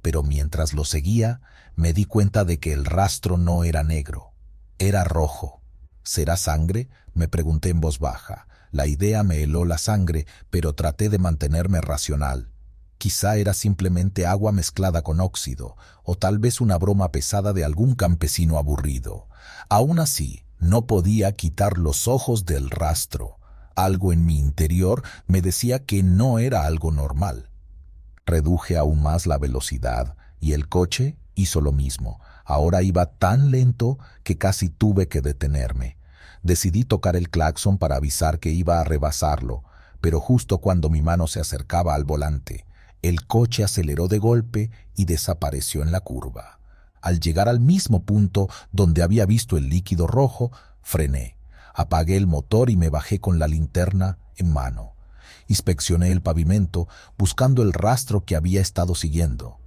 Pero mientras lo seguía, me di cuenta de que el rastro no era negro, era rojo. ¿Será sangre?, me pregunté en voz baja. La idea me heló la sangre, pero traté de mantenerme racional. Quizá era simplemente agua mezclada con óxido, o tal vez una broma pesada de algún campesino aburrido. Aún así, no podía quitar los ojos del rastro. Algo en mi interior me decía que no era algo normal. Reduje aún más la velocidad y el coche hizo lo mismo. Ahora iba tan lento que casi tuve que detenerme. Decidí tocar el claxon para avisar que iba a rebasarlo, pero justo cuando mi mano se acercaba al volante, el coche aceleró de golpe y desapareció en la curva. Al llegar al mismo punto donde había visto el líquido rojo, frené. Apagué el motor y me bajé con la linterna en mano. Inspeccioné el pavimento, buscando el rastro que había estado siguiendo.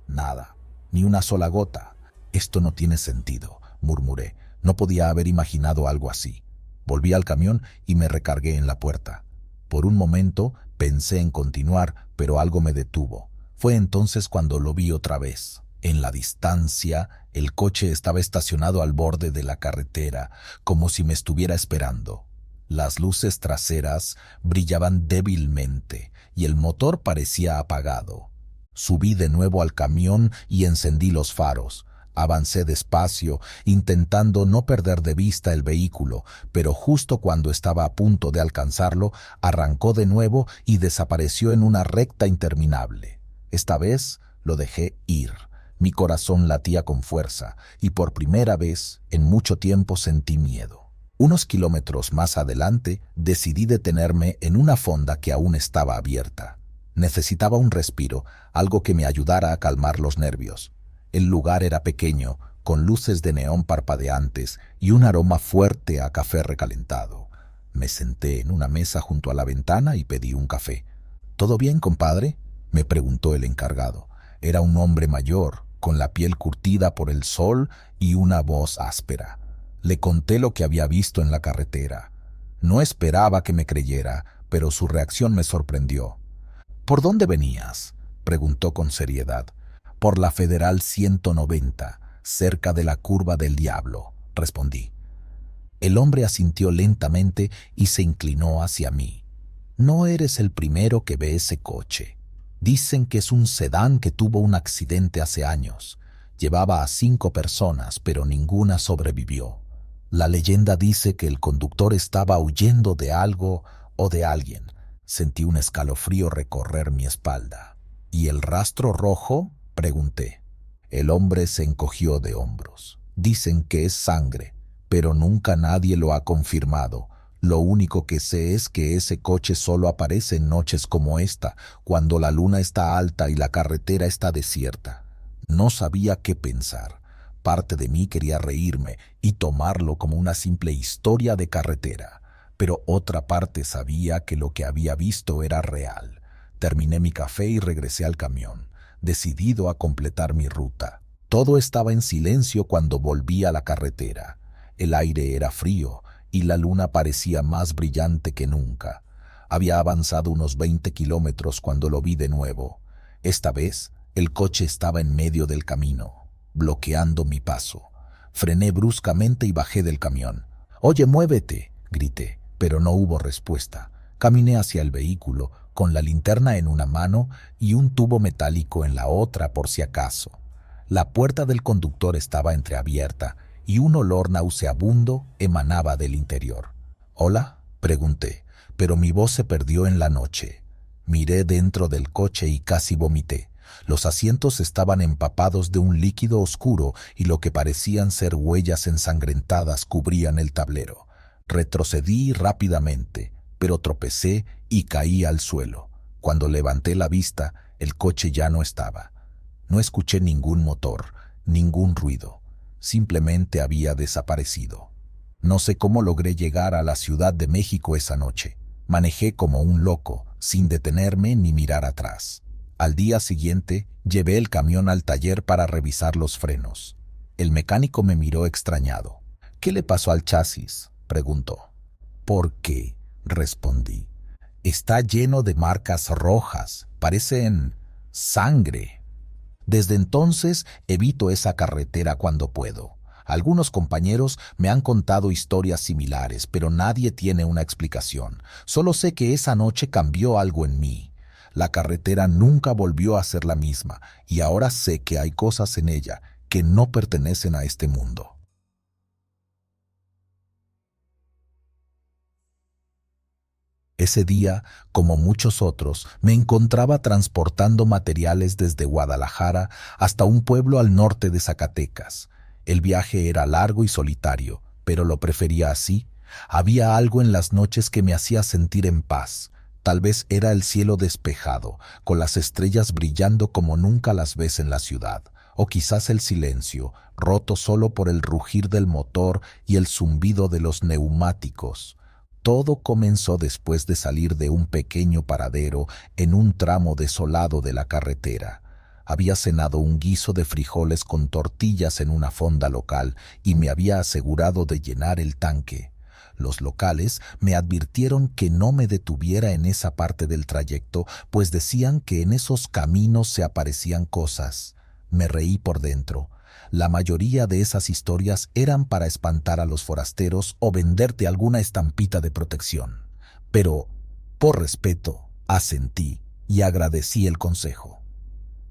Nada, ni una sola gota. Esto no tiene sentido, murmuré. No podía haber imaginado algo así. Volví al camión y me recargué en la puerta. Por un momento pensé en continuar, pero algo me detuvo. Fue entonces cuando lo vi otra vez. En la distancia, el coche estaba estacionado al borde de la carretera, como si me estuviera esperando. Las luces traseras brillaban débilmente y el motor parecía apagado. Subí de nuevo al camión y encendí los faros. Avancé despacio, intentando no perder de vista el vehículo, pero justo cuando estaba a punto de alcanzarlo, arrancó de nuevo y desapareció en una recta interminable. Esta vez lo dejé ir. Mi corazón latía con fuerza y por primera vez en mucho tiempo sentí miedo. Unos kilómetros más adelante decidí detenerme en una fonda que aún estaba abierta. Necesitaba un respiro, algo que me ayudara a calmar los nervios. El lugar era pequeño, con luces de neón parpadeantes y un aroma fuerte a café recalentado. Me senté en una mesa junto a la ventana y pedí un café. ¿Todo bien, compadre?, me preguntó el encargado. Era un hombre mayor, con la piel curtida por el sol y una voz áspera. Le conté lo que había visto en la carretera. No esperaba que me creyera, pero su reacción me sorprendió. ¿Por dónde venías?, preguntó con seriedad. Por la Federal 190, cerca de la Curva del Diablo, respondí. El hombre asintió lentamente y se inclinó hacia mí. No eres el primero que ve ese coche. Dicen que es un sedán que tuvo un accidente hace años. Llevaba a 5 personas, pero ninguna sobrevivió. La leyenda dice que el conductor estaba huyendo de algo o de alguien. Sentí un escalofrío recorrer mi espalda. ¿Y el rastro rojo?, pregunté. El hombre se encogió de hombros. Dicen que es sangre, pero nunca nadie lo ha confirmado. Lo único que sé es que ese coche solo aparece en noches como esta, cuando la luna está alta y la carretera está desierta. No sabía qué pensar. Parte de mí quería reírme y tomarlo como una simple historia de carretera, pero otra parte sabía que lo que había visto era real. Terminé mi café y regresé al camión, decidido a completar mi ruta. Todo estaba en silencio cuando volví a la carretera. El aire era frío y la luna parecía más brillante que nunca. Había avanzado unos 20 kilómetros cuando lo vi de nuevo. Esta vez, el coche estaba en medio del camino, bloqueando mi paso. Frené bruscamente y bajé del camión. «Oye, muévete», grité, pero no hubo respuesta. Caminé hacia el vehículo, con la linterna en una mano y un tubo metálico en la otra por si acaso. La puerta del conductor estaba entreabierta y un olor nauseabundo emanaba del interior. «¿Hola?», pregunté, pero mi voz se perdió en la noche. Miré dentro del coche y casi vomité. Los asientos estaban empapados de un líquido oscuro y lo que parecían ser huellas ensangrentadas cubrían el tablero. Retrocedí rápidamente, pero tropecé y caí al suelo. Cuando levanté la vista, el coche ya no estaba. No escuché ningún motor, ningún ruido. Simplemente había desaparecido. No sé cómo logré llegar a la Ciudad de México esa noche. Manejé como un loco, sin detenerme ni mirar atrás. Al día siguiente, llevé el camión al taller para revisar los frenos. El mecánico me miró extrañado. «¿Qué le pasó al chasis?», preguntó. «¿Por qué?», respondí. «Está lleno de marcas rojas, parecen sangre». Desde entonces evito esa carretera cuando puedo. Algunos compañeros me han contado historias similares, pero nadie tiene una explicación. Solo sé que esa noche cambió algo en mí. La carretera nunca volvió a ser la misma, y ahora sé que hay cosas en ella que no pertenecen a este mundo. Ese día, como muchos otros, me encontraba transportando materiales desde Guadalajara hasta un pueblo al norte de Zacatecas. El viaje era largo y solitario, pero lo prefería así. Había algo en las noches que me hacía sentir en paz. Tal vez era el cielo despejado, con las estrellas brillando como nunca las ves en la ciudad, o quizás el silencio, roto solo por el rugir del motor y el zumbido de los neumáticos. Todo comenzó después de salir de un pequeño paradero en un tramo desolado de la carretera. Había cenado un guiso de frijoles con tortillas en una fonda local y me había asegurado de llenar el tanque. Los locales me advirtieron que no me detuviera en esa parte del trayecto, pues decían que en esos caminos se aparecían cosas. Me reí por dentro. La mayoría de esas historias eran para espantar a los forasteros o venderte alguna estampita de protección. Pero, por respeto, asentí y agradecí el consejo.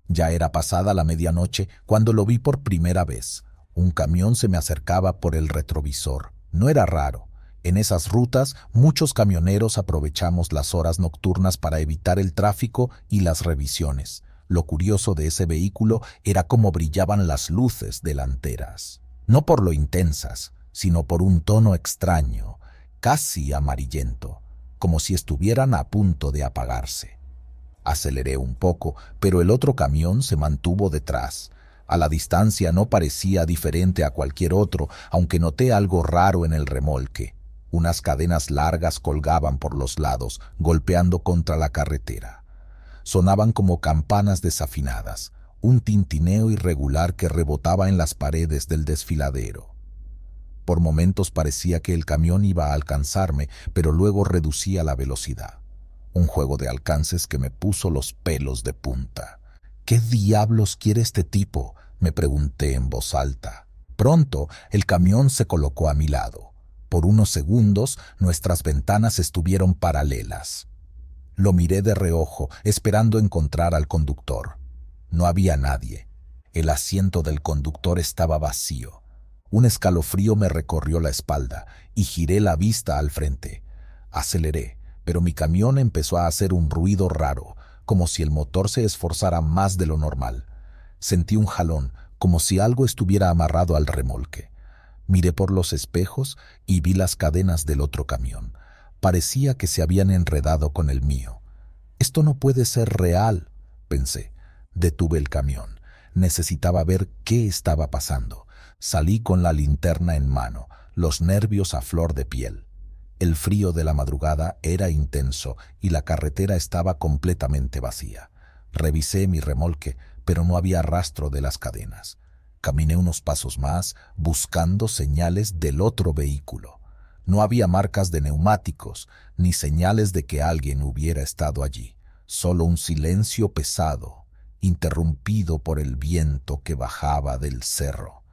Ya era pasada la medianoche cuando lo vi por primera vez. Un camión se me acercaba por el retrovisor. No era raro. En esas rutas, muchos camioneros aprovechamos las horas nocturnas para evitar el tráfico y las revisiones. Lo curioso de ese vehículo era cómo brillaban las luces delanteras. No por lo intensas, sino por un tono extraño, casi amarillento, como si estuvieran a punto de apagarse. Aceleré un poco, pero el otro camión se mantuvo detrás. A la distancia no parecía diferente a cualquier otro, aunque noté algo raro en el remolque. Unas cadenas largas colgaban por los lados, golpeando contra la carretera. Sonaban como campanas desafinadas, un tintineo irregular que rebotaba en las paredes del desfiladero. Por momentos parecía que el camión iba a alcanzarme, pero luego reducía la velocidad. Un juego de alcances que me puso los pelos de punta. «¿Qué diablos quiere este tipo?», me pregunté en voz alta. Pronto el camión se colocó a mi lado. Por unos segundos nuestras ventanas estuvieron paralelas. Lo miré de reojo, esperando encontrar al conductor. No había nadie. El asiento del conductor estaba vacío. Un escalofrío me recorrió la espalda y giré la vista al frente. Aceleré, pero mi camión empezó a hacer un ruido raro, como si el motor se esforzara más de lo normal. Sentí un jalón, como si algo estuviera amarrado al remolque. Miré por los espejos y vi las cadenas del otro camión. Parecía que se habían enredado con el mío. «Esto no puede ser real», pensé. Detuve el camión. Necesitaba ver qué estaba pasando. Salí con la linterna en mano, los nervios a flor de piel. El frío de la madrugada era intenso y la carretera estaba completamente vacía. Revisé mi remolque, pero no había rastro de las cadenas. Caminé unos pasos más, buscando señales del otro vehículo. No había marcas de neumáticos, ni señales de que alguien hubiera estado allí. Solo un silencio pesado, interrumpido por el viento que bajaba del cerro.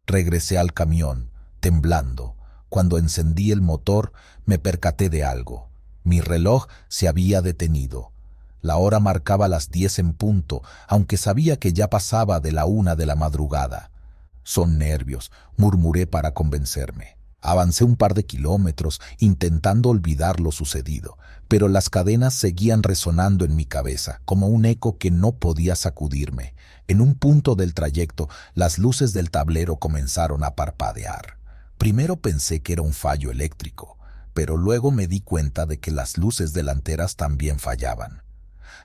Regresé al camión, temblando. Cuando encendí el motor, me percaté de algo. Mi reloj se había detenido. La hora marcaba las 10 en punto, aunque sabía que ya pasaba de la 1 de la madrugada. Son nervios, murmuré para convencerme. Avancé un par de kilómetros intentando olvidar lo sucedido, pero las cadenas seguían resonando en mi cabeza, como un eco que no podía sacudirme. En un punto del trayecto, las luces del tablero comenzaron a parpadear. Primero pensé que era un fallo eléctrico, pero luego me di cuenta de que las luces delanteras también fallaban.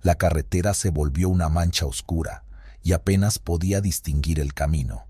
La carretera se volvió una mancha oscura y apenas podía distinguir el camino.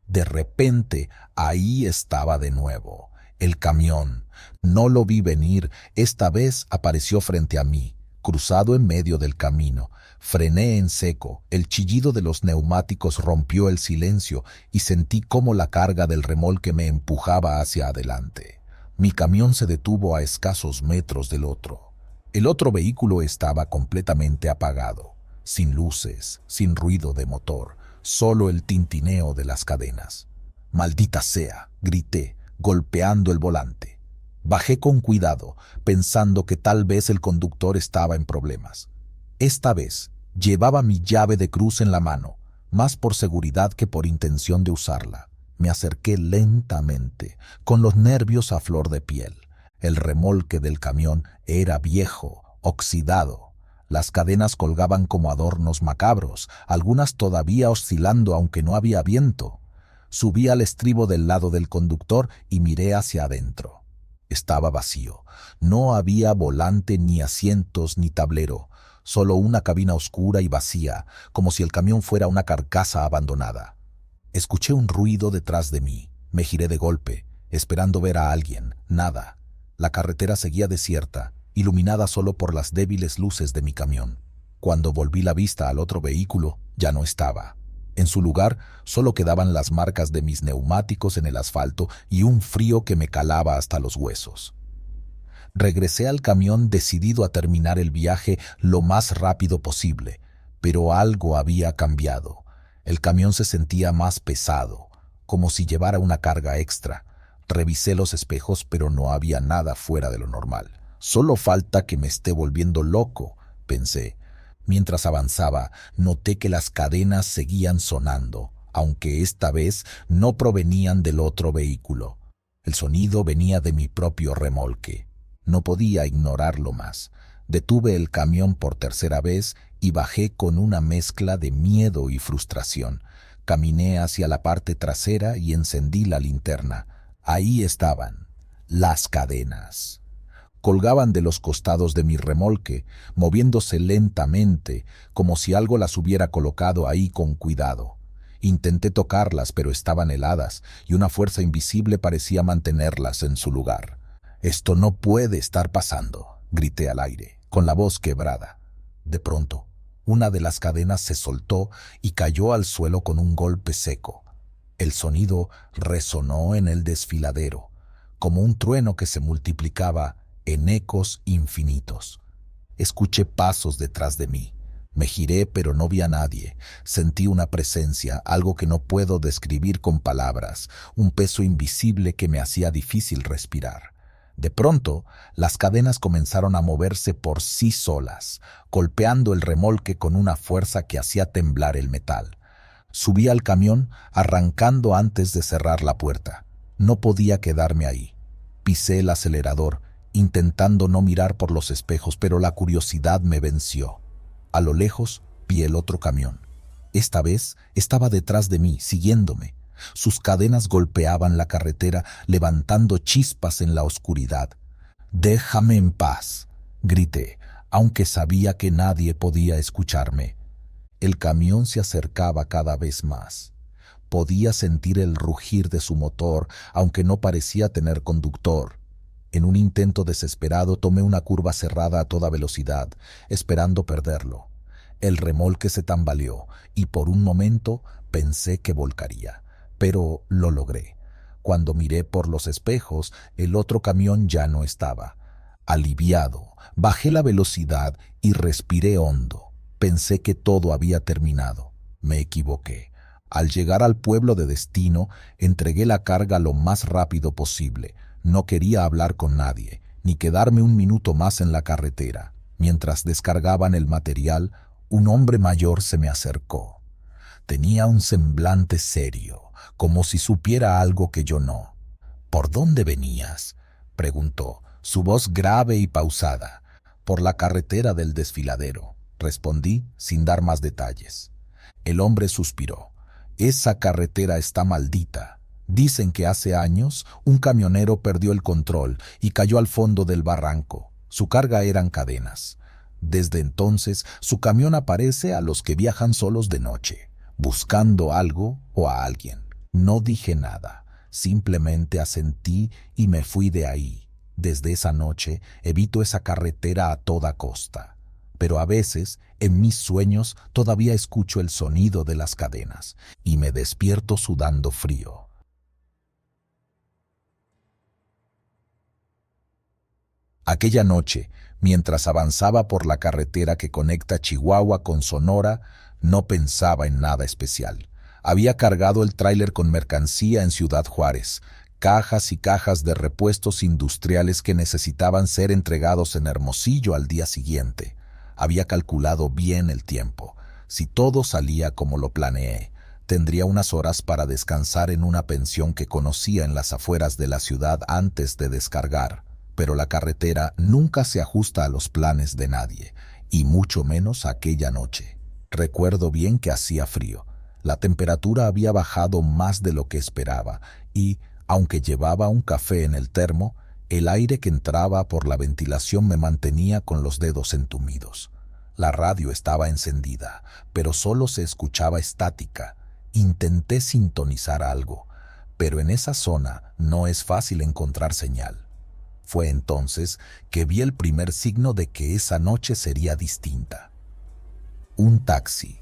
De repente, ahí estaba de nuevo, el camión. No lo vi venir, esta vez apareció frente a mí, cruzado en medio del camino. Frené en seco, el chillido de los neumáticos rompió el silencio y sentí cómo la carga del remolque me empujaba hacia adelante. Mi camión se detuvo a escasos metros del otro. El otro vehículo estaba completamente apagado, sin luces, sin ruido de motor, solo el tintineo de las cadenas. «¡Maldita sea!», grité, golpeando el volante. Bajé con cuidado, pensando que tal vez el conductor estaba en problemas. Esta vez llevaba mi llave de cruz en la mano, más por seguridad que por intención de usarla. Me acerqué lentamente, con los nervios a flor de piel. El remolque del camión era viejo, oxidado. Las cadenas colgaban como adornos macabros, algunas todavía oscilando aunque no había viento. Subí al estribo del lado del conductor y miré hacia adentro. Estaba vacío. No había volante, ni asientos, ni tablero. Solo una cabina oscura y vacía, como si el camión fuera una carcasa abandonada. Escuché un ruido detrás de mí. Me giré de golpe, esperando ver a alguien. Nada. La carretera seguía desierta, iluminada solo por las débiles luces de mi camión. Cuando volví la vista al otro vehículo, ya no estaba. En su lugar, solo quedaban las marcas de mis neumáticos en el asfalto y un frío que me calaba hasta los huesos. Regresé al camión decidido a terminar el viaje lo más rápido posible, pero algo había cambiado. El camión se sentía más pesado, como si llevara una carga extra. Revisé los espejos, pero no había nada fuera de lo normal. Solo falta que me esté volviendo loco, pensé. Mientras avanzaba, noté que las cadenas seguían sonando, aunque esta vez no provenían del otro vehículo. El sonido venía de mi propio remolque. No podía ignorarlo más. Detuve el camión por tercera vez y bajé con una mezcla de miedo y frustración. Caminé hacia la parte trasera y encendí la linterna. Ahí estaban, las cadenas. Colgaban de los costados de mi remolque, moviéndose lentamente, como si algo las hubiera colocado ahí con cuidado. Intenté tocarlas, pero estaban heladas, y una fuerza invisible parecía mantenerlas en su lugar. «Esto no puede estar pasando», grité al aire, con la voz quebrada. De pronto, una de las cadenas se soltó y cayó al suelo con un golpe seco. El sonido resonó en el desfiladero, como un trueno que se multiplicaba en ecos infinitos. Escuché pasos detrás de mí. Me giré, pero no vi a nadie. Sentí una presencia, algo que no puedo describir con palabras, un peso invisible que me hacía difícil respirar. De pronto, las cadenas comenzaron a moverse por sí solas, golpeando el remolque con una fuerza que hacía temblar el metal. Subí al camión, arrancando antes de cerrar la puerta. No podía quedarme ahí. Pisé el acelerador, intentando no mirar por los espejos, pero la curiosidad me venció. A lo lejos vi el otro camión. Esta vez estaba detrás de mí, siguiéndome. Sus cadenas golpeaban la carretera, levantando chispas en la oscuridad. «Déjame en paz», grité, aunque sabía que nadie podía escucharme. El camión se acercaba cada vez más. Podía sentir el rugir de su motor, aunque no parecía tener conductor. En un intento desesperado tomé una curva cerrada a toda velocidad, esperando perderlo. El remolque se tambaleó y por un momento pensé que volcaría, pero lo logré. Cuando miré por los espejos, el otro camión ya no estaba. Aliviado, bajé la velocidad y respiré hondo. Pensé que todo había terminado. Me equivoqué. Al llegar al pueblo de destino, entregué la carga lo más rápido posible. No quería hablar con nadie, ni quedarme un minuto más en la carretera. Mientras descargaban el material, un hombre mayor se me acercó. Tenía un semblante serio, como si supiera algo que yo no. ¿Por dónde venías?, preguntó, su voz grave y pausada. Por la carretera del desfiladero, respondí sin dar más detalles. El hombre suspiró. Esa carretera está maldita. Dicen que hace años un camionero perdió el control y cayó al fondo del barranco. Su carga eran cadenas. Desde entonces, su camión aparece a los que viajan solos de noche, buscando algo o a alguien. No dije nada, simplemente asentí y me fui de ahí. Desde esa noche evito esa carretera a toda costa. Pero a veces, en mis sueños, todavía escucho el sonido de las cadenas y me despierto sudando frío. Aquella noche, mientras avanzaba por la carretera que conecta Chihuahua con Sonora, no pensaba en nada especial. Había cargado el tráiler con mercancía en Ciudad Juárez, cajas y cajas de repuestos industriales que necesitaban ser entregados en Hermosillo al día siguiente. Había calculado bien el tiempo. Si todo salía como lo planeé, tendría unas horas para descansar en una pensión que conocía en las afueras de la ciudad antes de descargar. Pero la carretera nunca se ajusta a los planes de nadie, y mucho menos aquella noche. Recuerdo bien que hacía frío. La temperatura había bajado más de lo que esperaba, y, aunque llevaba un café en el termo, el aire que entraba por la ventilación me mantenía con los dedos entumidos. La radio estaba encendida, pero solo se escuchaba estática. Intenté sintonizar algo, pero en esa zona no es fácil encontrar señal. Fue entonces que vi el primer signo de que esa noche sería distinta. Un taxi.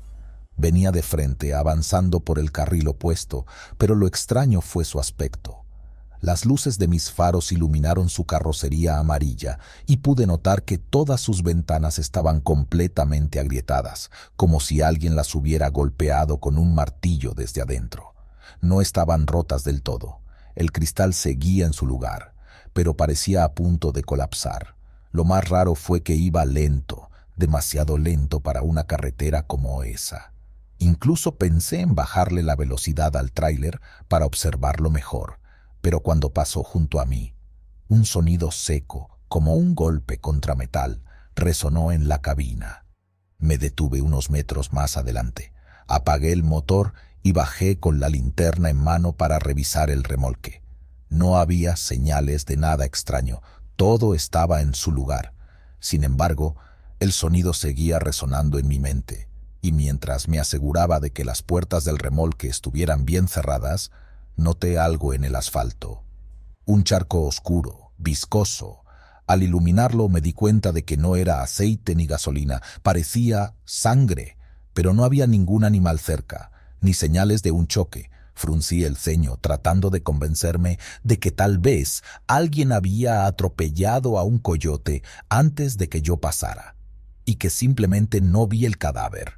Venía de frente, avanzando por el carril opuesto, pero lo extraño fue su aspecto. Las luces de mis faros iluminaron su carrocería amarilla y pude notar que todas sus ventanas estaban completamente agrietadas, como si alguien las hubiera golpeado con un martillo desde adentro. No estaban rotas del todo. El cristal seguía en su lugar, pero parecía a punto de colapsar. Lo más raro fue que iba lento, demasiado lento para una carretera como esa. Incluso pensé en bajarle la velocidad al tráiler para observarlo mejor, pero cuando pasó junto a mí, un sonido seco, como un golpe contra metal, resonó en la cabina. Me detuve unos metros más adelante, apagué el motor y bajé con la linterna en mano para revisar el remolque. No había señales de nada extraño, todo estaba en su lugar. Sin embargo, el sonido seguía resonando en mi mente, y mientras me aseguraba de que las puertas del remolque estuvieran bien cerradas, noté algo en el asfalto. Un charco oscuro, viscoso. Al iluminarlo me di cuenta de que no era aceite ni gasolina, parecía sangre, pero no había ningún animal cerca, ni señales de un choque. Fruncí el ceño, tratando de convencerme de que tal vez alguien había atropellado a un coyote antes de que yo pasara, y que simplemente no vi el cadáver.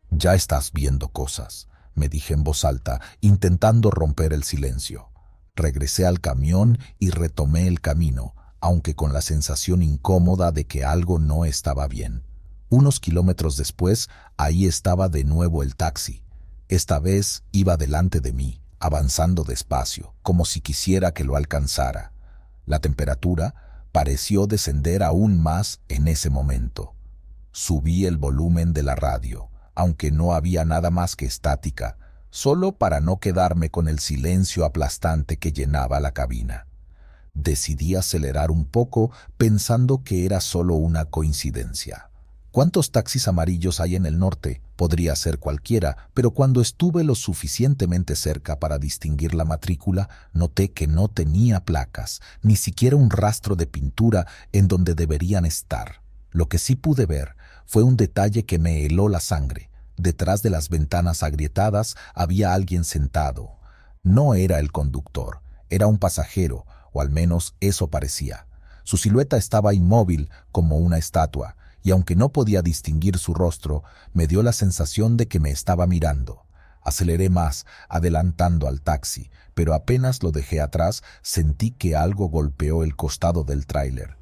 «Ya estás viendo cosas», me dije en voz alta, intentando romper el silencio. Regresé al camión y retomé el camino, aunque con la sensación incómoda de que algo no estaba bien. Unos kilómetros después, ahí estaba de nuevo el taxi. Esta vez iba delante de mí, avanzando despacio, como si quisiera que lo alcanzara. La temperatura pareció descender aún más en ese momento. Subí el volumen de la radio, aunque no había nada más que estática, solo para no quedarme con el silencio aplastante que llenaba la cabina. Decidí acelerar un poco pensando que era solo una coincidencia. ¿Cuántos taxis amarillos hay en el norte? Podría ser cualquiera, pero cuando estuve lo suficientemente cerca para distinguir la matrícula, noté que no tenía placas, ni siquiera un rastro de pintura en donde deberían estar. Lo que sí pude ver fue un detalle que me heló la sangre. Detrás de las ventanas agrietadas había alguien sentado. No era el conductor, era un pasajero, o al menos eso parecía. Su silueta estaba inmóvil como una estatua, y aunque no podía distinguir su rostro, me dio la sensación de que me estaba mirando. Aceleré más, adelantando al taxi, pero apenas lo dejé atrás, sentí que algo golpeó el costado del tráiler.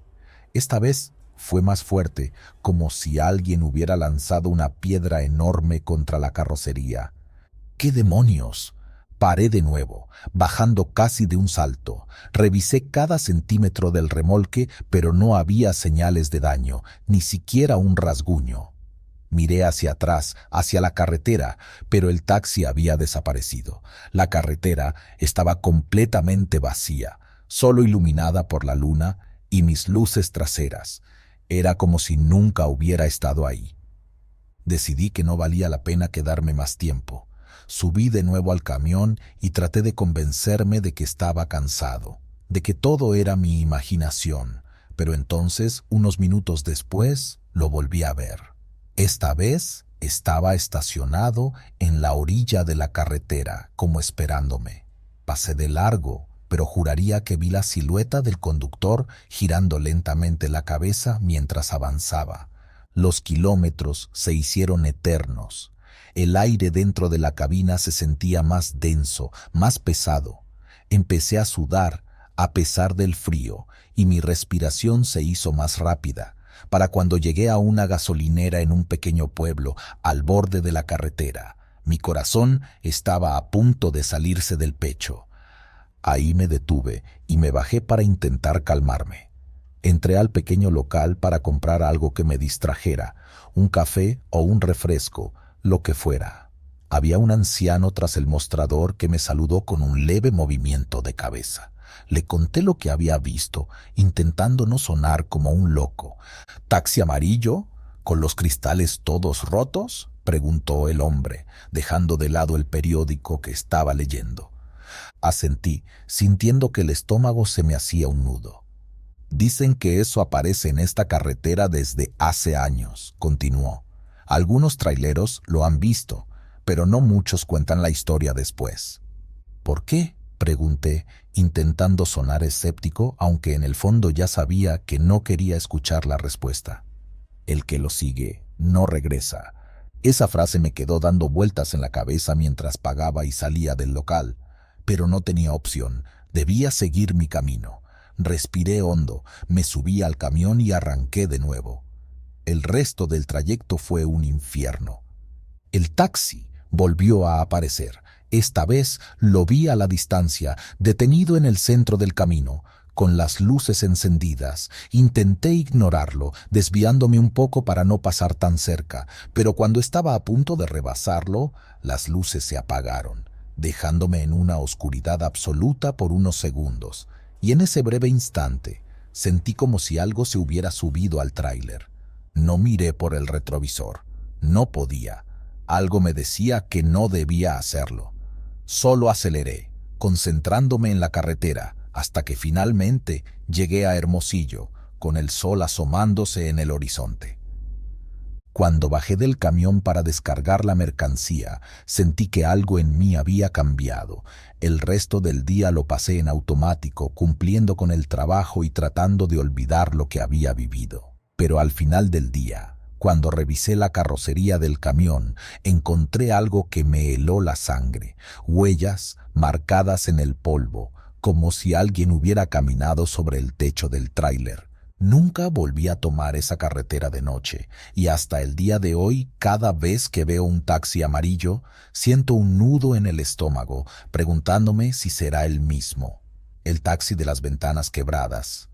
Esta vez Fue más fuerte, como si alguien hubiera lanzado una piedra enorme contra la carrocería. ¡Qué demonios! Paré de nuevo, bajando casi de un salto. Revisé cada centímetro del remolque, pero no había señales de daño, ni siquiera un rasguño. Miré hacia atrás, hacia la carretera, pero el taxi había desaparecido. La carretera estaba completamente vacía, solo iluminada por la luna y mis luces traseras. Era como si nunca hubiera estado ahí. Decidí que no valía la pena quedarme más tiempo. Subí de nuevo al camión y traté de convencerme de que estaba cansado, de que todo era mi imaginación, pero entonces, unos minutos después, lo volví a ver. Esta vez estaba estacionado en la orilla de la carretera, como esperándome. Pasé de largo, pero juraría que vi la silueta del conductor girando lentamente la cabeza mientras avanzaba. Los kilómetros se hicieron eternos. El aire dentro de la cabina se sentía más denso, más pesado. Empecé a sudar a pesar del frío y mi respiración se hizo más rápida. Para cuando llegué a una gasolinera en un pequeño pueblo al borde de la carretera, mi corazón estaba a punto de salirse del pecho. Ahí me detuve y me bajé para intentar calmarme. Entré al pequeño local para comprar algo que me distrajera, un café o un refresco, lo que fuera. Había un anciano tras el mostrador que me saludó con un leve movimiento de cabeza. Le conté lo que había visto, intentando no sonar como un loco. ¿Taxi amarillo? ¿Con los cristales todos rotos?, preguntó el hombre, dejando de lado el periódico que estaba leyendo. Asentí, sintiendo que el estómago se me hacía un nudo. Dicen que eso aparece en esta carretera desde hace años, continuó. Algunos traileros lo han visto, pero no muchos cuentan la historia después. ¿Por qué?, pregunté, intentando sonar escéptico, aunque en el fondo ya sabía que no quería escuchar la respuesta. El que lo sigue no regresa. Esa frase me quedó dando vueltas en la cabeza mientras pagaba y salía del local, pero no tenía opción, debía seguir mi camino. Respiré hondo, me subí al camión y arranqué de nuevo. El resto del trayecto fue un infierno. El taxi volvió a aparecer. Esta vez lo vi a la distancia, detenido en el centro del camino, con las luces encendidas. Intenté ignorarlo, desviándome un poco para no pasar tan cerca, pero cuando estaba a punto de rebasarlo, las luces se apagaron, dejándome en una oscuridad absoluta por unos segundos, y en ese breve instante sentí como si algo se hubiera subido al tráiler. No miré por el retrovisor. No podía. Algo me decía que no debía hacerlo. Solo aceleré, concentrándome en la carretera, hasta que finalmente llegué a Hermosillo, con el sol asomándose en el horizonte. Cuando bajé del camión para descargar la mercancía, sentí que algo en mí había cambiado. El resto del día lo pasé en automático, cumpliendo con el trabajo y tratando de olvidar lo que había vivido. Pero al final del día, cuando revisé la carrocería del camión, encontré algo que me heló la sangre, huellas marcadas en el polvo, como si alguien hubiera caminado sobre el techo del tráiler. Nunca volví a tomar esa carretera de noche, y hasta el día de hoy, cada vez que veo un taxi amarillo, siento un nudo en el estómago, preguntándome si será el mismo. El taxi de las ventanas quebradas.